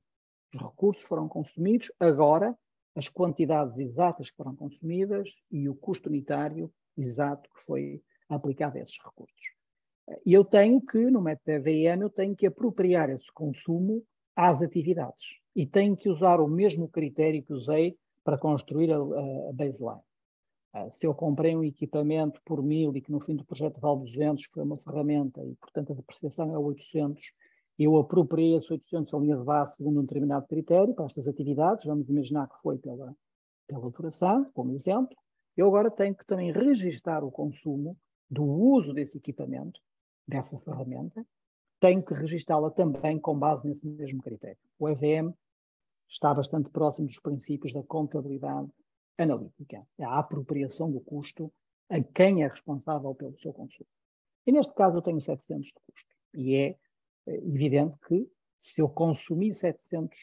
Os recursos foram consumidos, agora as quantidades exatas que foram consumidas e o custo unitário exato que foi aplicado a esses recursos. E eu tenho que, no método EVM, eu tenho que apropriar esse consumo às atividades. E tenho que usar o mesmo critério que usei para construir a baseline. Se eu comprei um equipamento por 1000 e que no fim do projeto vale 200, que foi uma ferramenta, e portanto a depreciação é 800, eu apropriei esses 800 a linha de base segundo um determinado critério para estas atividades, vamos imaginar que foi pela duração, como exemplo. Eu agora tenho que também registar o consumo do uso desse equipamento, dessa ferramenta, tenho que registá-la também com base nesse mesmo critério. O EVM está bastante próximo dos princípios da contabilidade analítica, a apropriação do custo a quem é responsável pelo seu consumo. E neste caso eu tenho 700 de custo. E é evidente que se eu consumir 700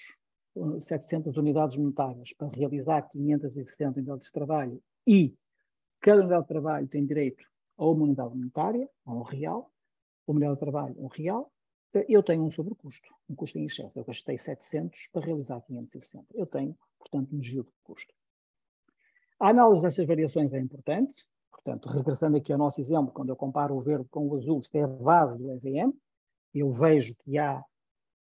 unidades monetárias para realizar 560 unidades de trabalho e cada unidade de trabalho tem direito a uma unidade monetária, a um real, uma unidade de trabalho, um real, eu tenho um sobrecusto, um custo em excesso. Eu gastei 700 para realizar 560. Eu tenho, portanto, um desvio de custo. A análise destas variações é importante. Portanto, regressando aqui ao nosso exemplo, quando eu comparo o verde com o azul, isto é a base do EVM, eu vejo que há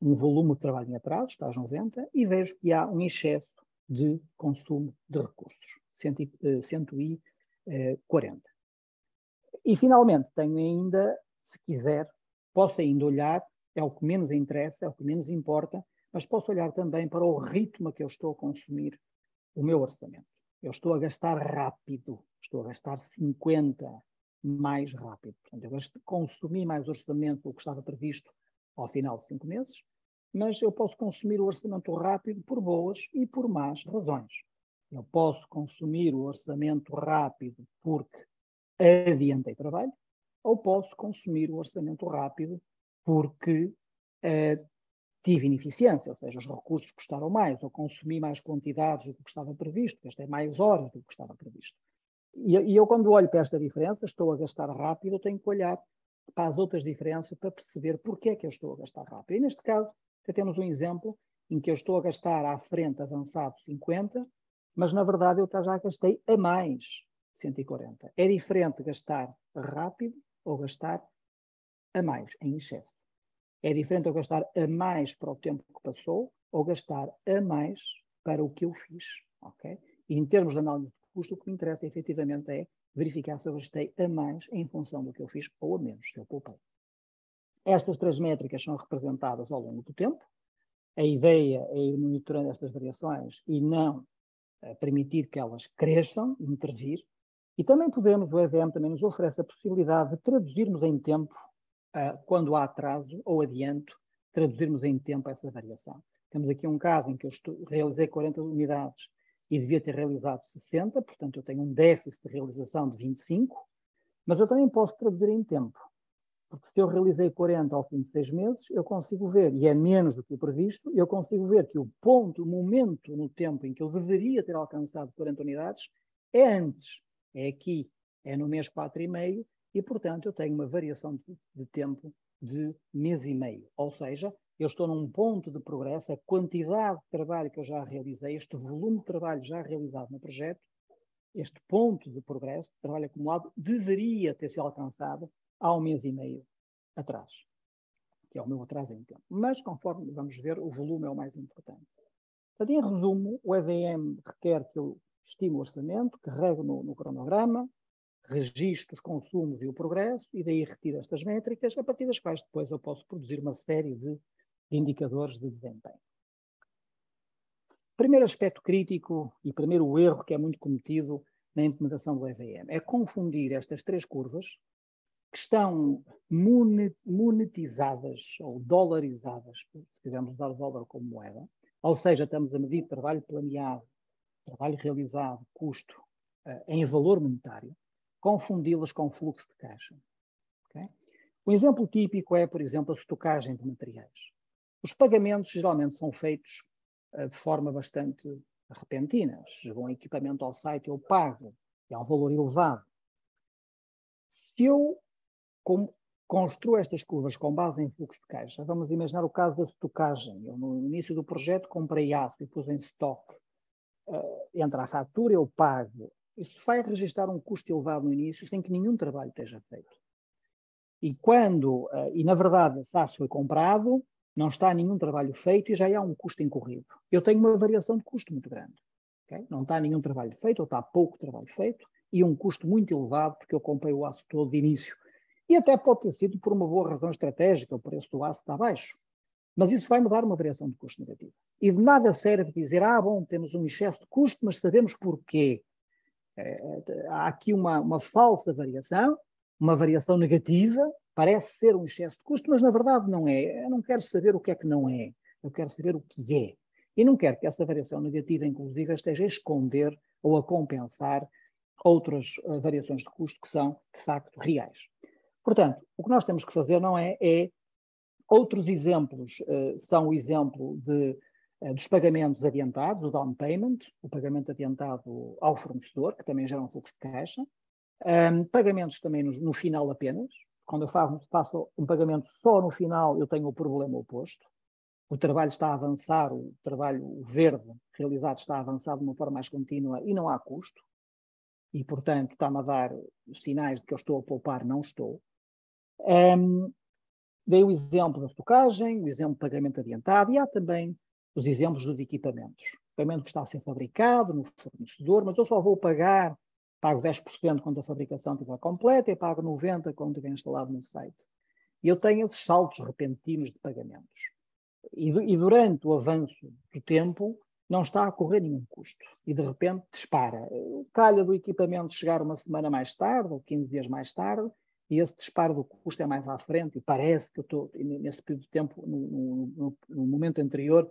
um volume de trabalho em atraso, está aos 90, e vejo que há um excesso de consumo de recursos, 140. E, finalmente, tenho ainda, se quiser, posso ainda olhar, é o que menos interessa, é o que menos importa, mas posso olhar também para o ritmo a que eu estou a consumir o meu orçamento. Eu estou a gastar rápido, estou a gastar 50 mais rápido. Portanto, eu consumi mais orçamento do que estava previsto ao final de 5 meses, mas eu posso consumir o orçamento rápido por boas e por más razões. Eu posso consumir o orçamento rápido porque adiantei trabalho, ou posso consumir o orçamento rápido porque tive ineficiência, ou seja, os recursos custaram mais, ou consumi mais quantidades do que estava previsto, gastei mais horas do que estava previsto. E eu, quando olho para esta diferença, estou a gastar rápido, eu tenho que olhar para as outras diferenças para perceber porque é que eu estou a gastar rápido. E neste caso, temos um exemplo em que eu estou a gastar à frente avançado 50, mas na verdade eu já gastei a mais 140. É diferente gastar rápido ou gastar a mais, em excesso. É diferente eu gastar a mais para o tempo que passou ou gastar a mais para o que eu fiz. Okay? E em termos de análise de custo, o que me interessa efetivamente é verificar se eu gastei a mais em função do que eu fiz ou a menos, se eu poupei. Estas 3 métricas são representadas ao longo do tempo. A ideia é ir monitorando estas variações e não permitir que elas cresçam, intervir. E também podemos, o EVM também nos oferece a possibilidade de traduzirmos em tempo, quando há atraso ou adianto, traduzirmos em tempo essa variação. Temos aqui um caso em que eu realizei 40 unidades e devia ter realizado 60, portanto eu tenho um déficit de realização de 25, mas eu também posso traduzir em tempo, porque se eu realizei 40 ao fim de 6 meses, eu consigo ver, e é menos do que o previsto, eu consigo ver que o momento no tempo em que eu deveria ter alcançado 40 unidades é antes, é aqui, é no mês 4,5, e, portanto, eu tenho uma variação de tempo de mês e meio. Ou seja, eu estou num ponto de progresso, a quantidade de trabalho que eu já realizei, este volume de trabalho já realizado no projeto, este ponto de progresso, de trabalho acumulado, deveria ter sido alcançado há 1 mês e meio atrás, que é o meu atraso em tempo. Mas, conforme vamos ver, o volume é o mais importante. Portanto, em resumo, o EVM requer que eu estime o orçamento, carrego no cronograma, registro os consumos e o progresso, e daí retiro estas métricas, a partir das quais depois eu posso produzir uma série de indicadores de desempenho. Primeiro aspecto crítico e primeiro erro que é muito cometido na implementação do EVM é confundir estas três curvas que estão monetizadas ou dolarizadas, se quisermos usar o dólar como moeda, ou seja, estamos a medir trabalho planeado, trabalho realizado, custo, em valor monetário, confundi-las com fluxo de caixa. Okay? Um exemplo típico é, por exemplo, a estocagem de materiais. Os pagamentos geralmente são feitos de forma bastante repentina. Chegou um equipamento ao site, eu pago, é um valor elevado. Se eu construo estas curvas com base em fluxo de caixa, vamos imaginar o caso da estocagem. Eu, no início do projeto, comprei aço e pus em estoque. Entra a fatura, eu pago. Isso vai registrar um custo elevado no início, sem que nenhum trabalho esteja feito. E na verdade, esse aço foi comprado, não está nenhum trabalho feito e já há um custo incorrido. Eu tenho uma variação de custo muito grande. Okay? Não está nenhum trabalho feito, ou está pouco trabalho feito, e um custo muito elevado, porque eu comprei o aço todo de início. E até pode ter sido por uma boa razão estratégica, o preço do aço está baixo. Mas isso vai me dar uma variação de custo negativa. E de nada serve dizer, bom, temos um excesso de custo, mas sabemos porquê. Há aqui uma falsa variação, uma variação negativa, parece ser um excesso de custo, mas na verdade não é. Eu não quero saber o que é que não é, eu quero saber o que é. E não quero que essa variação negativa, inclusive, esteja a esconder ou a compensar outras variações de custo que são, de facto, reais. Portanto, o que nós temos que fazer não é outros exemplos, são o exemplo dos pagamentos adiantados, o down payment, o pagamento adiantado ao fornecedor, que também gera um fluxo de caixa, pagamentos também no final apenas. Quando eu faço um pagamento só no final, eu tenho o problema oposto. O trabalho está a avançar, o trabalho verde realizado está a avançar de uma forma mais contínua e não há custo. E, portanto, está-me a dar sinais de que eu estou a poupar, não estou. Dei o exemplo da estocagem, o exemplo de pagamento adiantado, e há também os exemplos dos equipamentos. O equipamento que está a ser fabricado no fornecedor, mas eu só vou pago 10% quando a fabricação estiver completa e pago 90% quando estiver instalado no site. E eu tenho esses saltos repentinos de pagamentos. E durante o avanço do tempo, não está a correr nenhum custo. E de repente dispara. Calha do equipamento chegar uma semana mais tarde, ou 15 dias mais tarde, e esse disparo do custo é mais à frente, e parece que eu estou, nesse período de tempo, no momento anterior,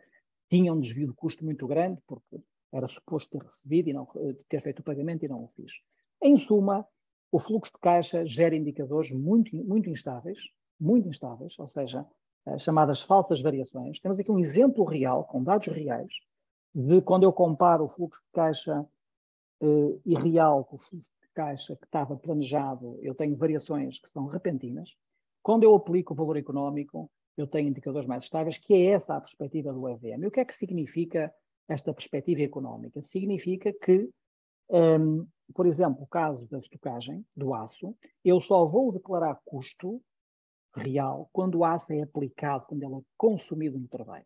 tinha um desvio de custo muito grande, porque era suposto ter recebido e não ter feito o pagamento e não o fiz. Em suma, o fluxo de caixa gera indicadores muito instáveis, ou seja, chamadas falsas variações. Temos aqui um exemplo real, com dados reais, de quando eu comparo o fluxo de caixa irreal com o fluxo de caixa que estava planejado, eu tenho variações que são repentinas. Quando eu aplico o valor económico, eu tenho indicadores mais estáveis, que é essa a perspectiva do EVM. E o que é que significa esta perspectiva económica? Significa que, por exemplo, o caso da estocagem do aço, eu só vou declarar custo real quando o aço é aplicado, quando ele é consumido no trabalho.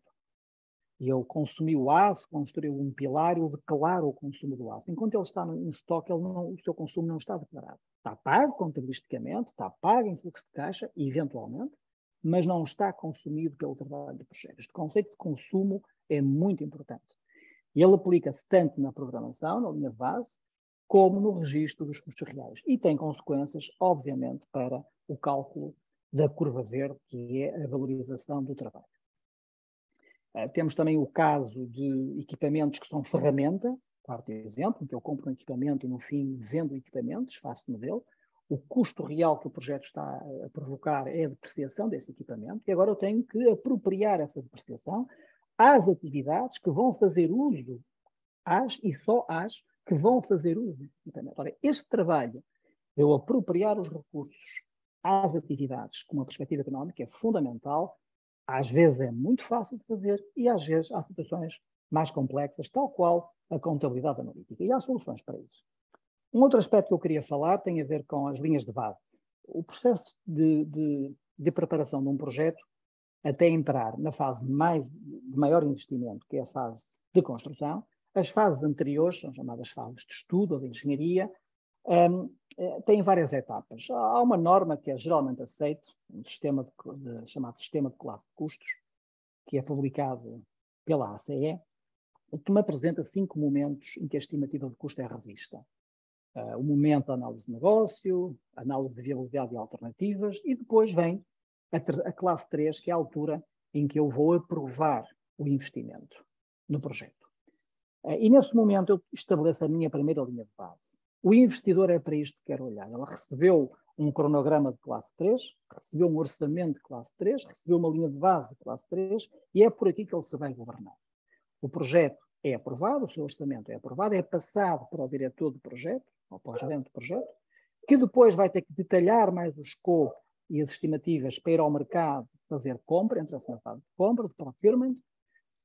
E eu consumi o aço, construí um pilar, eu declaro o consumo do aço. Enquanto ele está em estoque, o seu consumo não está declarado. Está pago contabilisticamente, está pago em fluxo de caixa, eventualmente, mas não está consumido pelo trabalho do projeto. Este conceito de consumo é muito importante. E ele aplica-se tanto na programação, na linha de base, como no registro dos custos reais. E tem consequências, obviamente, para o cálculo da curva verde, que é a valorização do trabalho. Temos também o caso de equipamentos que são ferramenta, quarto exemplo, em que eu compro um equipamento e no fim vendo equipamentos, faço-me dele. O custo real que o projeto está a provocar é a depreciação desse equipamento e agora eu tenho que apropriar essa depreciação às atividades que vão fazer uso, que vão fazer uso desse equipamento. Ora, este trabalho de eu apropriar os recursos às atividades com uma perspectiva económica é fundamental. Às vezes é muito fácil de fazer e às vezes há situações mais complexas, tal qual a contabilidade analítica. E há soluções para isso. Um outro aspecto que eu queria falar tem a ver com as linhas de base. O processo de preparação de um projeto até entrar na fase de maior investimento, que é a fase de construção, as fases anteriores, são chamadas fases de estudo ou de engenharia, Tem várias etapas. Há uma norma que é geralmente aceita, um sistema chamado Sistema de Classe de Custos, que é publicado pela ACE, que me apresenta 5 momentos em que a estimativa de custo é revista. O momento da análise de negócio, análise de viabilidade e alternativas, e depois vem a classe 3, que é a altura em que eu vou aprovar o investimento no projeto. E nesse momento eu estabeleço a minha primeira linha de base. O investidor é para isto que quer olhar. Ele recebeu um cronograma de classe 3, recebeu um orçamento de classe 3, recebeu uma linha de base de classe 3 e é por aqui que ele se vai governar. O projeto é aprovado, o seu orçamento é aprovado, é passado para o diretor do projeto, ou para o gerente do projeto, que depois vai ter que detalhar mais o escopo e as estimativas para ir ao mercado fazer compra, entra na fase de compra, de procurement,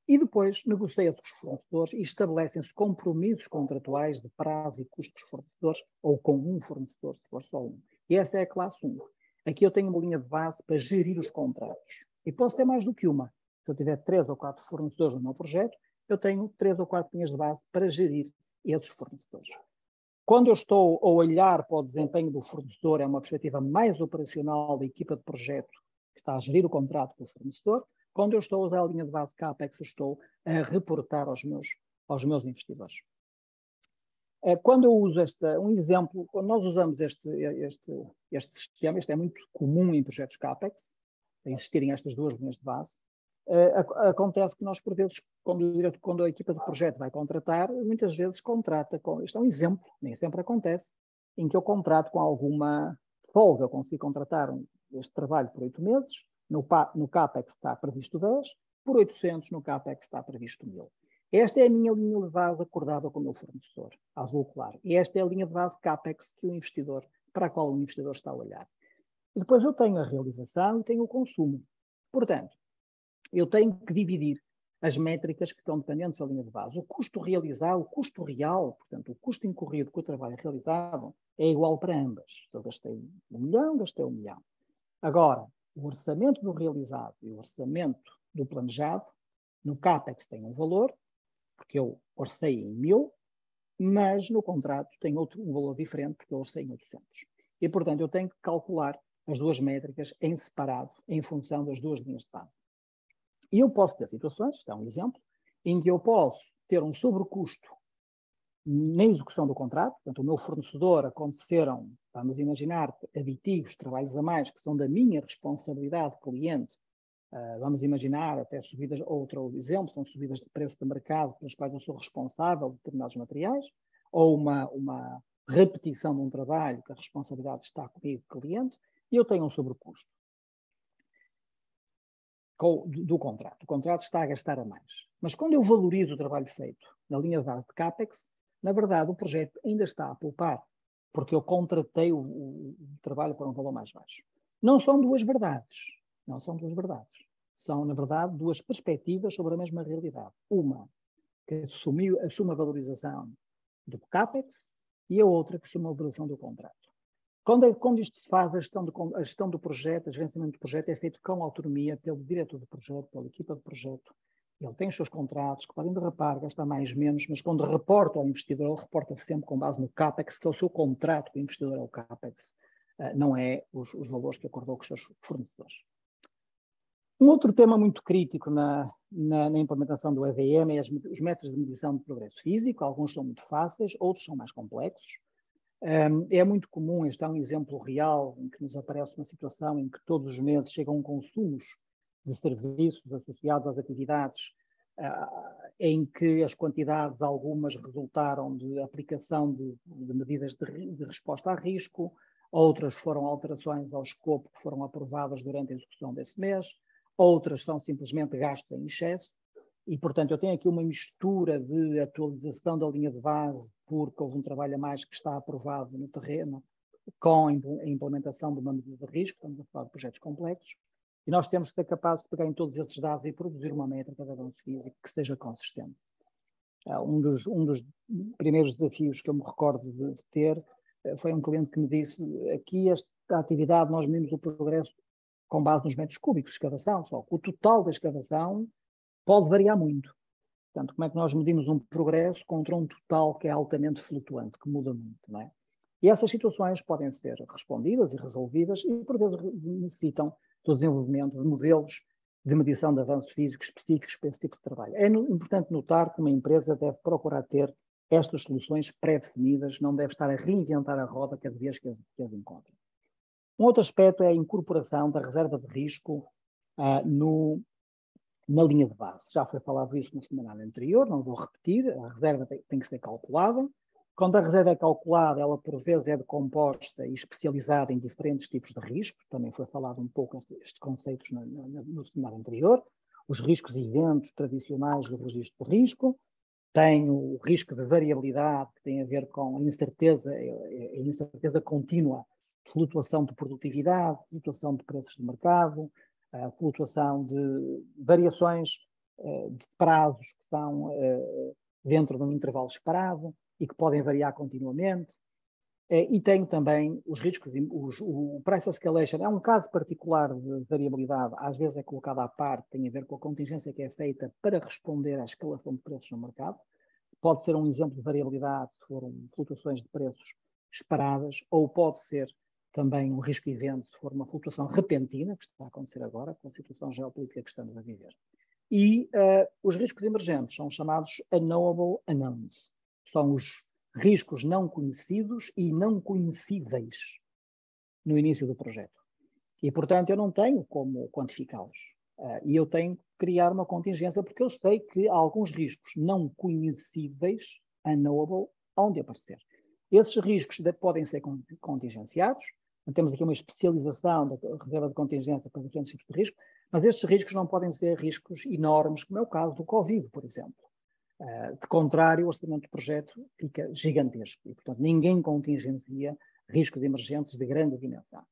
e depois negocia-se com os fornecedores e estabelecem-se compromissos contratuais de prazo e custo dos fornecedores, ou com um fornecedor, se for só um. E essa é a classe 1. Aqui eu tenho uma linha de base para gerir os contratos. E posso ter mais do que uma. Se eu tiver 3 ou 4 fornecedores no meu projeto, eu tenho 3 ou 4 linhas de base para gerir esses fornecedores. Quando eu estou a olhar para o desempenho do fornecedor, é uma perspectiva mais operacional da equipa de projeto que está a gerir o contrato com o fornecedor. Quando eu estou a usar a linha de base CAPEX, eu estou a reportar aos meus investidores. Quando eu uso um exemplo, quando nós usamos este sistema, isto é muito comum em projetos CAPEX, existirem estas 2 linhas de base, acontece que nós, por vezes, quando a equipa de projeto vai contratar, muitas vezes contrata com... Isto é um exemplo, nem sempre acontece, em que eu contrato com alguma folga, eu consigo contratar este trabalho por 8 meses, no CAPEX está previsto 10, por 800 no CAPEX está previsto 1000. Esta é a minha linha de base acordada com o meu fornecedor, azul claro. E esta é a linha de base CAPEX para a qual o investidor está a olhar. E depois eu tenho a realização e tenho o consumo. Portanto, eu tenho que dividir as métricas que estão dependentes da linha de base. O custo realizado, o custo real, portanto, o custo incorrido com o trabalho realizado é igual para ambas. Se eu gastei 1 milhão, gastei 1 milhão. Agora, o orçamento do realizado e o orçamento do planejado, no CAPEX tem um valor, porque eu orcei em 1000, mas no contrato tem um valor diferente, porque eu orcei em 800. E, portanto, eu tenho que calcular as 2 métricas em separado, em função das 2 linhas de base. E eu posso ter situações, isto é um exemplo, em que eu posso ter um sobrecusto na execução do contrato. Portanto, o meu fornecedor aconteceram, vamos imaginar, aditivos, trabalhos a mais, que são da minha responsabilidade cliente. Vamos imaginar até subidas, outro exemplo, são subidas de preço de mercado pelas quais eu sou responsável de determinados materiais, ou uma repetição de um trabalho que a responsabilidade está comigo, cliente, e eu tenho um sobrecusto do contrato. O contrato está a gastar a mais. Mas quando eu valorizo o trabalho feito na linha de base de CAPEX, na verdade o projeto ainda está a poupar, porque eu contratei o trabalho para um valor mais baixo. Não são 2 verdades. Não são 2 verdades. São, na verdade, 2 perspectivas sobre a mesma realidade. Uma que assume a valorização do CAPEX e a outra que assume a valorização do contrato. Quando isto se faz, a gestão do projeto, o gerenciamento do projeto é feito com autonomia pelo diretor do projeto, pela equipa de projeto. Ele tem os seus contratos que podem derrapar, gastar mais ou menos, mas quando reporta ao investidor, ele reporta sempre com base no CAPEX, que é o seu contrato com o investidor, é o CAPEX, não é os valores que acordou com os seus fornecedores. Um outro tema muito crítico na implementação do EVM é os métodos de medição de progresso físico. Alguns são muito fáceis, outros são mais complexos. É muito comum, este é um exemplo real, em que nos aparece uma situação em que todos os meses chegam consumos de serviços associados às atividades, em que as quantidades, algumas resultaram de aplicação de medidas de resposta a risco, outras foram alterações ao escopo que foram aprovadas durante a execução desse mês, outras são simplesmente gastos em excesso. E, portanto, eu tenho aqui uma mistura de atualização da linha de base, porque houve um trabalho a mais que está aprovado no terreno, com a implementação de uma medida de risco, estamos a falar de projetos complexos, e nós temos que ser capazes de pegar em todos esses dados e produzir uma métrica de avanço físico que seja consistente. Um dos primeiros desafios que eu me recordo de ter foi um cliente que me disse: aqui esta atividade nós medimos o progresso com base nos metros cúbicos de escavação, só que o total da escavação pode variar muito. Portanto, como é que nós medimos um progresso contra um total que é altamente flutuante, que muda muito, não é? E essas situações podem ser respondidas e resolvidas e, por vezes, necessitam do desenvolvimento de modelos de medição de avanço físico específicos para esse tipo de trabalho. É importante notar que uma empresa deve procurar ter estas soluções pré-definidas, não deve estar a reinventar a roda cada vez que as encontra. Um outro aspecto é a incorporação da reserva de risco na linha de base. Já foi falado isso no seminário anterior, não vou repetir, a reserva tem que ser calculada. Quando a reserva é calculada, ela por vezes é decomposta e especializada em diferentes tipos de riscos, também foi falado um pouco estes conceitos no seminário anterior, os riscos e eventos tradicionais do registro de risco, tem o risco de variabilidade, que tem a ver com a incerteza contínua, flutuação de produtividade, flutuação de preços de mercado, flutuação de variações de prazos que estão dentro de um intervalo esperado e que podem variar continuamente. E tem também os riscos, o price escalation é um caso particular de variabilidade, às vezes é colocado à parte, tem a ver com a contingência que é feita para responder à escalação de preços no mercado. Pode ser um exemplo de variabilidade se foram flutuações de preços esperadas, ou pode ser também um risco evento se for uma flutuação repentina, que está a acontecer agora, com a situação geopolítica que estamos a viver. E os riscos emergentes são chamados unknowable unknowns. São os riscos não conhecidos e não conhecíveis no início do projeto. E, portanto, eu não tenho como quantificá-los. E eu tenho que criar uma contingência, porque eu sei que há alguns riscos não conhecíveis, unknowable, hão de aparecer. Esses riscos podem ser contingenciados. Temos aqui uma especialização da reserva de contingência para diferentes tipos de risco, mas estes riscos não podem ser riscos enormes, como é o caso do Covid, por exemplo. De contrário, o orçamento do projeto fica gigantesco e, portanto, ninguém contingencia riscos emergentes de grande dimensão.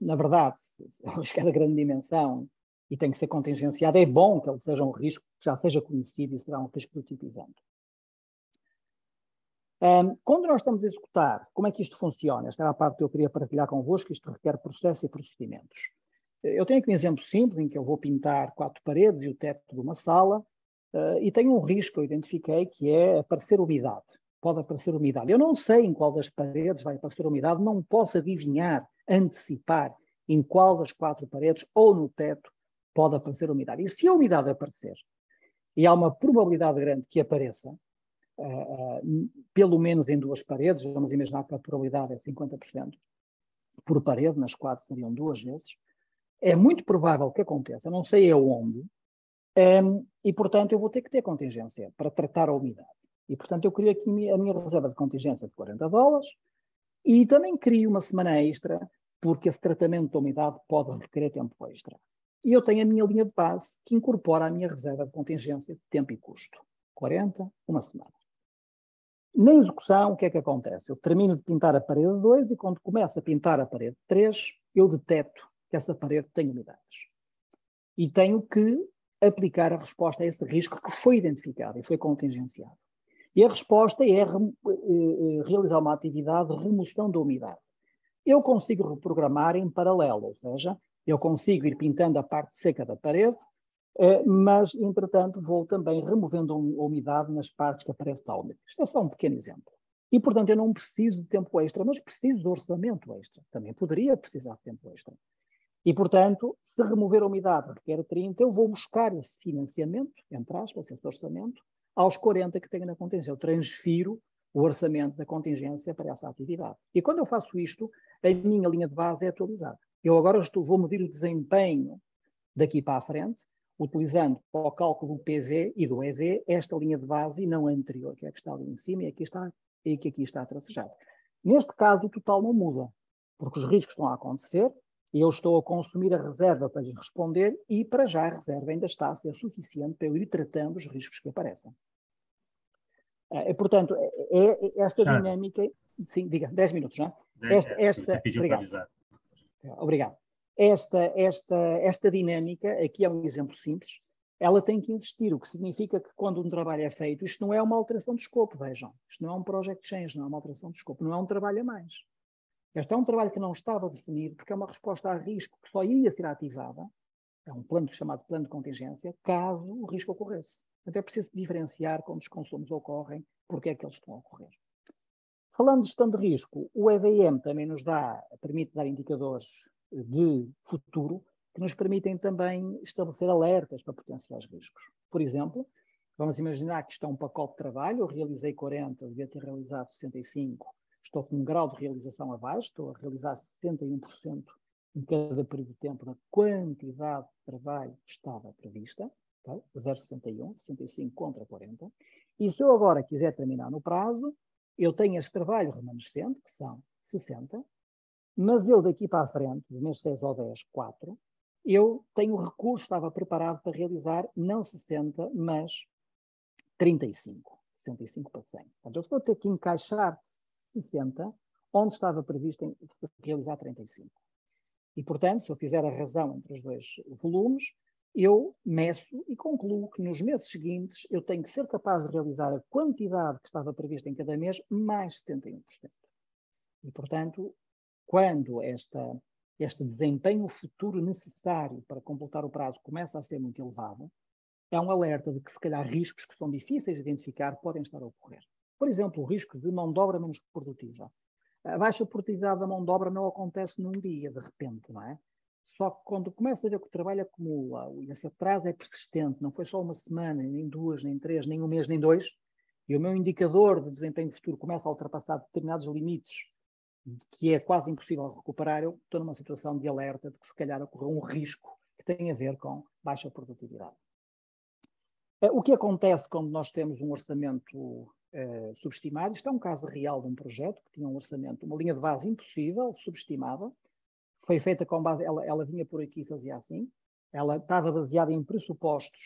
Na verdade, se chegar a grande dimensão e tem que ser contingenciado, é bom que ele seja um risco que já seja conhecido e será um risco do tipo evento. Quando nós estamos a executar, como é que isto funciona? Esta era a parte que eu queria partilhar convosco, isto requer processo e procedimentos. Eu tenho aqui um exemplo simples em que eu vou pintar 4 paredes e o teto de uma sala, e tenho um risco que eu identifiquei, que é aparecer umidade. Pode aparecer umidade. Eu não sei em qual das paredes vai aparecer umidade, não posso adivinhar, antecipar em qual das 4 paredes ou no teto pode aparecer umidade. E se a umidade aparecer, e há uma probabilidade grande que apareça, pelo menos em 2 paredes, vamos imaginar que a probabilidade é 50% por parede, nas 4 seriam 2 vezes, é muito provável que aconteça, não sei aonde, e, portanto, eu vou ter que ter contingência para tratar a umidade. E, portanto, eu crio aqui a minha reserva de contingência de $40 e também crio uma semana extra, porque esse tratamento da umidade pode requerer tempo extra. E eu tenho a minha linha de base que incorpora a minha reserva de contingência de tempo e custo. 40, uma semana. Na execução, o que é que acontece? Eu termino de pintar a parede 2 e quando começo a pintar a parede 3, eu detecto que essa parede tem umidades. E tenho que aplicar a resposta a esse risco que foi identificado e foi contingenciado. E a resposta é realizar uma atividade de remoção da umidade. Eu consigo reprogramar em paralelo, ou seja, eu consigo ir pintando a parte seca da parede, mas, entretanto, vou também removendo a umidade nas partes que a parede está úmida. Isto é só um pequeno exemplo. E, portanto, eu não preciso de tempo extra, mas preciso de orçamento extra. Também poderia precisar de tempo extra. E, portanto, se remover a umidade requer 30, eu vou buscar esse financiamento, entre aspas, esse orçamento, aos 40 que tenho na contingência. Eu transfiro o orçamento da contingência para essa atividade. E quando eu faço isto, a minha linha de base é atualizada. Eu agora vou medir o desempenho daqui para a frente, utilizando para o cálculo do PV e do EV esta linha de base e não a anterior, que é a que está ali em cima e que aqui está tracejado. Neste caso, o total não muda, porque os riscos estão a acontecer e eu estou a consumir a reserva para lhes responder e, para já, a reserva ainda está a ser suficiente para eu ir tratando os riscos que aparecem. Portanto, esta dinâmica... Sim, diga, 10 minutos, não é? Você pediu para avisar. Obrigado. Esta dinâmica, aqui é um exemplo simples, ela tem que existir, o que significa que quando um trabalho é feito, isto não é uma alteração de escopo, vejam. Isto não é um project change, não é uma alteração de escopo, não é um trabalho a mais. Este é um trabalho que não estava definido, porque é uma resposta a risco que só ia ser ativada, é um plano chamado plano de contingência, caso o risco ocorresse. Até preciso diferenciar quando os consumos ocorrem, porque é que eles estão a ocorrer. Falando de gestão de risco, o EVM também permite dar indicadores de futuro que nos permitem também estabelecer alertas para potenciais riscos. Por exemplo, vamos imaginar que isto é um pacote de trabalho, eu realizei 40, devia ter realizado 65, estou com um grau de realização abaixo, estou a realizar 61% em cada período de tempo da quantidade de trabalho que estava prevista, okay? 0,61, 65 contra 40. E se eu agora quiser terminar no prazo, eu tenho este trabalho remanescente, que são 60, mas eu daqui para a frente, do mês 6 ao 10, 4, eu tenho o recurso, estava preparado para realizar não 60, mas 35, 65 para 100. Portanto, eu vou ter que encaixar 60, onde estava previsto em realizar 35. E, portanto, se eu fizer a razão entre os dois volumes, eu meço e concluo que nos meses seguintes eu tenho que ser capaz de realizar a quantidade que estava prevista em cada mês, mais 71%. E, portanto, quando este desempenho futuro necessário para completar o prazo começa a ser muito elevado, é um alerta de que, se calhar, riscos que são difíceis de identificar podem estar a ocorrer. Por exemplo, o risco de mão de obra menos produtiva. A baixa produtividade da mão de obra não acontece num dia, de repente, não é? Só que quando começa a ver que o trabalho acumula, e esse atraso é persistente, não foi só uma semana, nem 2, nem 3, nem um mês, nem 2, e o meu indicador de desempenho futuro começa a ultrapassar determinados limites que é quase impossível recuperar, eu estou numa situação de alerta de que se calhar ocorreu um risco que tem a ver com baixa produtividade. O que acontece quando nós temos um orçamento subestimado? Isto é um caso real de um projeto que tinha um orçamento, uma linha de base impossível, subestimada. Foi feita com base, ela vinha por aqui e fazia assim. Ela estava baseada em pressupostos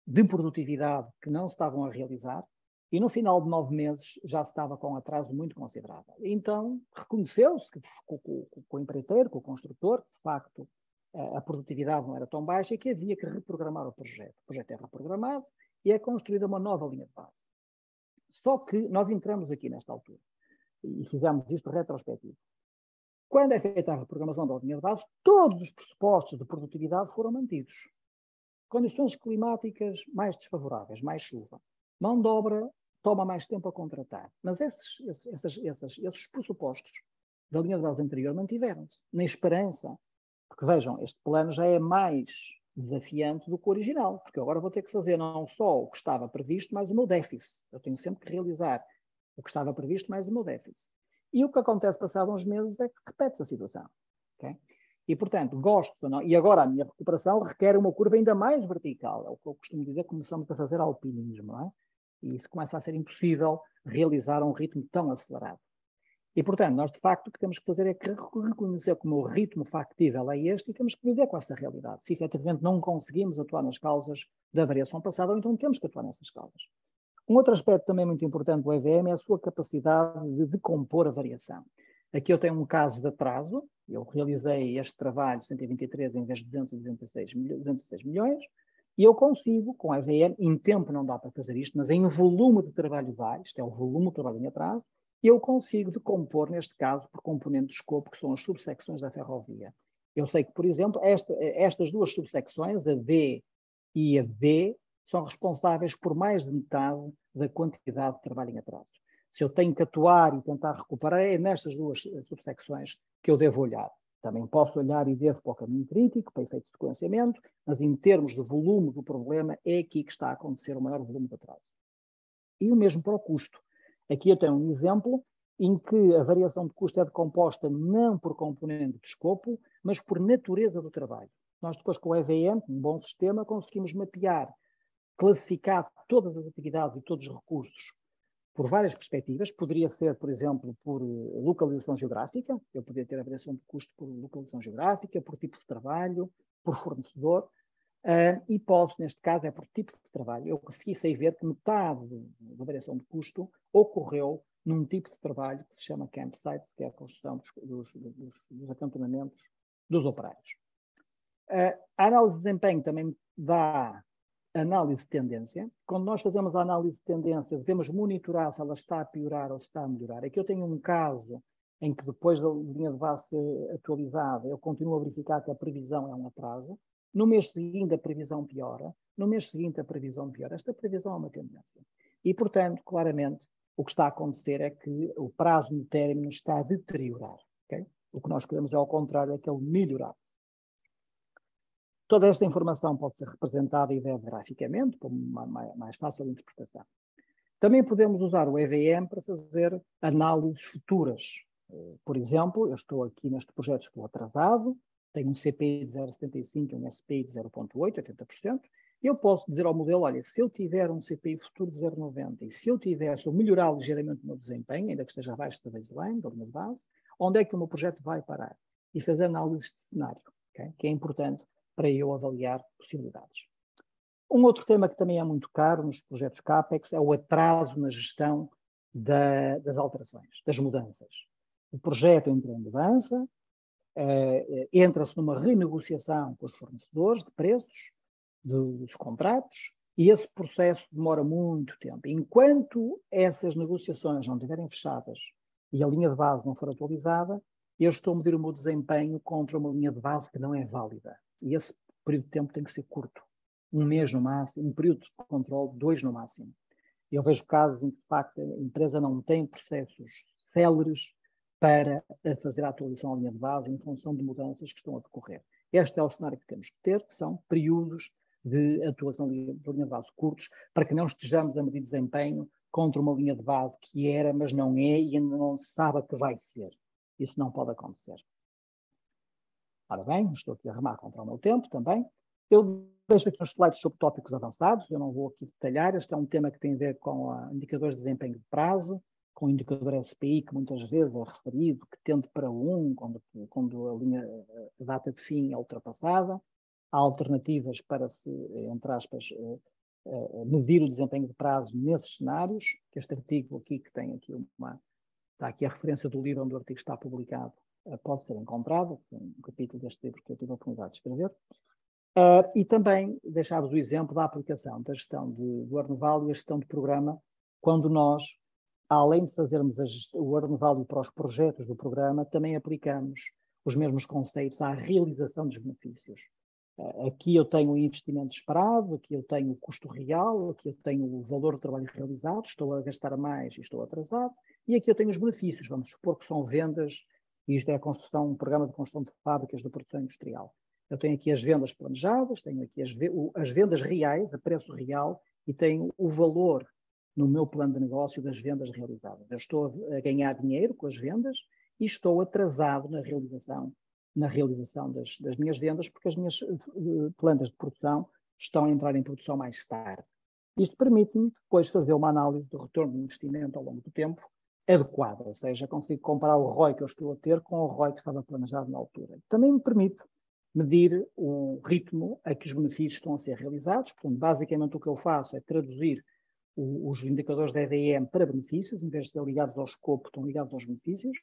de produtividade que não se estavam a realizar e no final de 9 meses já se estava com um atraso muito considerável. Então, reconheceu-se com o empreiteiro, com o construtor, que de facto a produtividade não era tão baixa e que havia que reprogramar o projeto. O projeto é reprogramado e é construída uma nova linha de base. Só que nós entramos aqui nesta altura e fizemos isto retrospectivo. Quando é feita a reprogramação da linha de base, todos os pressupostos de produtividade foram mantidos. Condições climáticas mais desfavoráveis, mais chuva. Mão de obra toma mais tempo a contratar. Mas esses pressupostos da linha de base anterior mantiveram-se, na esperança. Porque vejam, este plano já é mais desafiante do que o original, porque agora vou ter que fazer não só o que estava previsto, mas o meu déficit. Eu tenho sempre que realizar o que estava previsto, mais o meu déficit. E o que acontece passados uns meses é que repete-se a situação. Okay? E, portanto, gosto ou não, e agora a minha recuperação requer uma curva ainda mais vertical. É o que eu costumo dizer, começamos a fazer alpinismo, não é? E isso começa a ser impossível realizar a um ritmo tão acelerado. E, portanto, nós, de facto, o que temos que fazer é reconhecer como o ritmo factível é este e temos que viver com essa realidade. Se, efetivamente, não conseguimos atuar nas causas da variação passada, ou então temos que atuar nessas causas. Um outro aspecto também muito importante do EVM é a sua capacidade de decompor a variação. Aqui eu tenho um caso de atraso. Eu realizei este trabalho de 123 em vez de 216 milhões, e eu consigo, com a EVM, em tempo não dá para fazer isto, mas em volume de trabalho dá, isto é o volume de trabalho em atraso, eu consigo decompor, neste caso, por componente de escopo, que são as subsecções da ferrovia. Eu sei que, por exemplo, estas duas subsecções, a D e a B, são responsáveis por mais de metade da quantidade de trabalho em atraso. Se eu tenho que atuar e tentar recuperar, é nestas duas subsecções que eu devo olhar. Também posso olhar e devo para o caminho crítico, para efeito de sequenciamento, mas em termos de volume do problema, é aqui que está a acontecer o maior volume de atraso. E o mesmo para o custo. Aqui eu tenho um exemplo em que a variação de custo é decomposta não por componente de escopo, mas por natureza do trabalho. Nós depois com o EVM, um bom sistema, conseguimos mapear, classificar todas as atividades e todos os recursos por várias perspectivas. Poderia ser, por exemplo, por localização geográfica. Eu poderia ter a variação de custo por localização geográfica, por tipo de trabalho, por fornecedor. E posso, neste caso, é por tipo de trabalho. Eu consegui ver que metade da variação de custo ocorreu num tipo de trabalho que se chama campsites, que é a construção dos acantonamentos dos operários. A análise de desempenho também dá análise de tendência. Quando nós fazemos a análise de tendência, devemos monitorar se ela está a piorar ou se está a melhorar. Aqui eu tenho um caso em que depois da linha de base ser atualizada, eu continuo a verificar que a previsão é um atraso. No mês seguinte, a previsão piora. No mês seguinte, a previsão piora. Esta previsão é uma tendência. E, portanto, claramente, o que está a acontecer é que o prazo no término está a deteriorar. Okay? O que nós queremos é, ao contrário, é que ele melhorasse. Toda esta informação pode ser representada e deve graficamente, para uma mais fácil interpretação. Também podemos usar o EVM para fazer análises futuras. Por exemplo, eu estou aqui neste projeto, estou atrasado, tenho um CPI de 0,75 e um SPI de 0,8, 80%. Eu posso dizer ao modelo, olha, se eu tiver um CPI futuro de 0,90 e se eu melhorar ligeiramente o meu desempenho, ainda que esteja abaixo da baseline, da linha de base, onde é que o meu projeto vai parar? E fazer análises de cenário, okay? Que é importante para eu avaliar possibilidades. Um outro tema que também é muito caro nos projetos CAPEX é o atraso na gestão das alterações, das mudanças. O projeto entra em mudança, entra-se numa renegociação com os fornecedores de preços, dos contratos, e esse processo demora muito tempo. Enquanto essas negociações não estiverem fechadas e a linha de base não for atualizada, eu estou a medir o meu desempenho contra uma linha de base que não é válida. E esse período de tempo tem que ser curto. 1 mês no máximo, um período de controle, 2 no máximo. Eu vejo casos em que, de facto, a empresa não tem processos céleres para fazer a atualização à linha de base em função de mudanças que estão a decorrer. Este é o cenário que temos que ter, que são períodos de atuação de linha de base curtos, para que não estejamos a medir desempenho contra uma linha de base que era, mas não é, e ainda não se sabe a que vai ser. Isso não pode acontecer. Ora bem, estou aqui a remar contra o meu tempo também. Eu deixo aqui uns slides sobre tópicos avançados, eu não vou aqui detalhar. Este é um tema que tem a ver com indicadores de desempenho de prazo, com o indicador SPI, que muitas vezes é referido, que tende para 1, quando a data de fim é ultrapassada. Há alternativas para se, entre aspas, medir o desempenho de prazo nesses cenários, que este artigo aqui, que tem aqui está aqui a referência do livro onde o artigo está publicado, pode ser encontrado, um capítulo deste livro que eu tive a oportunidade de escrever. E também deixar-vos o exemplo da aplicação da gestão do Earn Value e a gestão de programa, quando nós, além de fazermos o Earn Value para os projetos do programa, também aplicamos os mesmos conceitos à realização dos benefícios. Aqui eu tenho o investimento esperado, aqui eu tenho o custo real, aqui eu tenho o valor do trabalho realizado, estou a gastar mais e estou atrasado, e aqui eu tenho os benefícios, vamos supor que são vendas, e isto é um programa de construção de fábricas de produção industrial. Eu tenho aqui as vendas planejadas, tenho aqui as vendas reais, a preço real, e tenho o valor no meu plano de negócio das vendas realizadas. Eu estou a ganhar dinheiro com as vendas e estou atrasado na realização das minhas vendas, porque as minhas plantas de produção estão a entrar em produção mais tarde. Isto permite-me depois fazer uma análise do retorno do investimento ao longo do tempo adequada, ou seja, consigo comparar o ROI que eu estou a ter com o ROI que estava planejado na altura. Também me permite medir o ritmo a que os benefícios estão a ser realizados. Portanto, basicamente o que eu faço é traduzir os indicadores da EVM para benefícios, em vez de ser ligados ao escopo, estão ligados aos benefícios,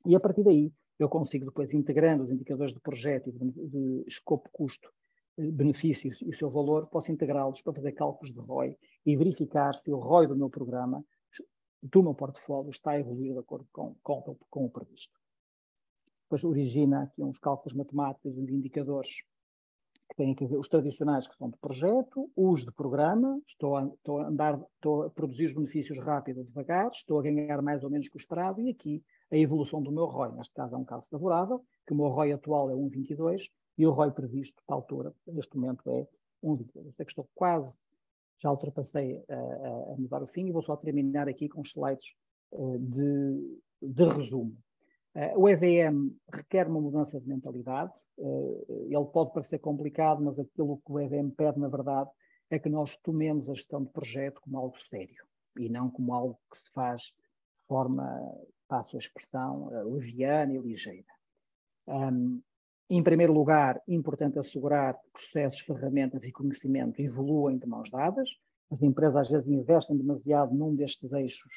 e a partir daí eu consigo depois, integrando os indicadores de projeto e de escopo, custo, benefícios e o seu valor, posso integrá-los para fazer cálculos de ROI e verificar se o ROI do meu programa, do meu portfólio, está a evoluir de acordo com o previsto. Depois origina aqui uns cálculos matemáticos de indicadores que têm que ver os tradicionais, que são de projeto, os de programa, estou a produzir os benefícios rápido ou devagar, estou a ganhar mais ou menos que o esperado, e aqui a evolução do meu ROI. Neste caso é um caso favorável, que o meu ROI atual é 1,22 e o ROI previsto para a altura, neste momento, é 1,22. Eu sei que estou quase, já ultrapassei a mudar o fim, e vou só terminar aqui com os slides de resumo. O EVM requer uma mudança de mentalidade. Ele pode parecer complicado, mas aquilo que o EVM pede, na verdade, é que nós tomemos a gestão de projeto como algo sério e não como algo que se faz de forma, passo a expressão, leviana e ligeira. Em primeiro lugar, é importante assegurar que processos, ferramentas e conhecimento evoluem de mãos dadas. As empresas às vezes investem demasiado num destes eixos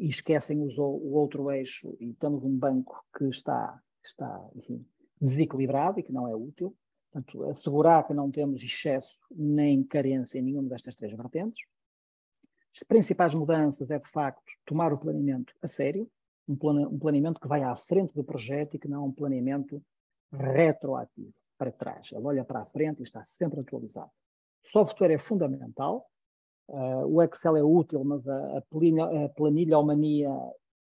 e esquecem o outro eixo, e temos um banco que está enfim, desequilibrado e que não é útil. Portanto, assegurar que não temos excesso nem carência em nenhuma destas três vertentes. As principais mudanças é, de facto, tomar o planeamento a sério, um planeamento que vai à frente do projeto e que não é um planeamento retroativo, para trás. Ele olha para a frente e está sempre atualizado. Software é fundamental. O Excel é útil, mas a planilha mania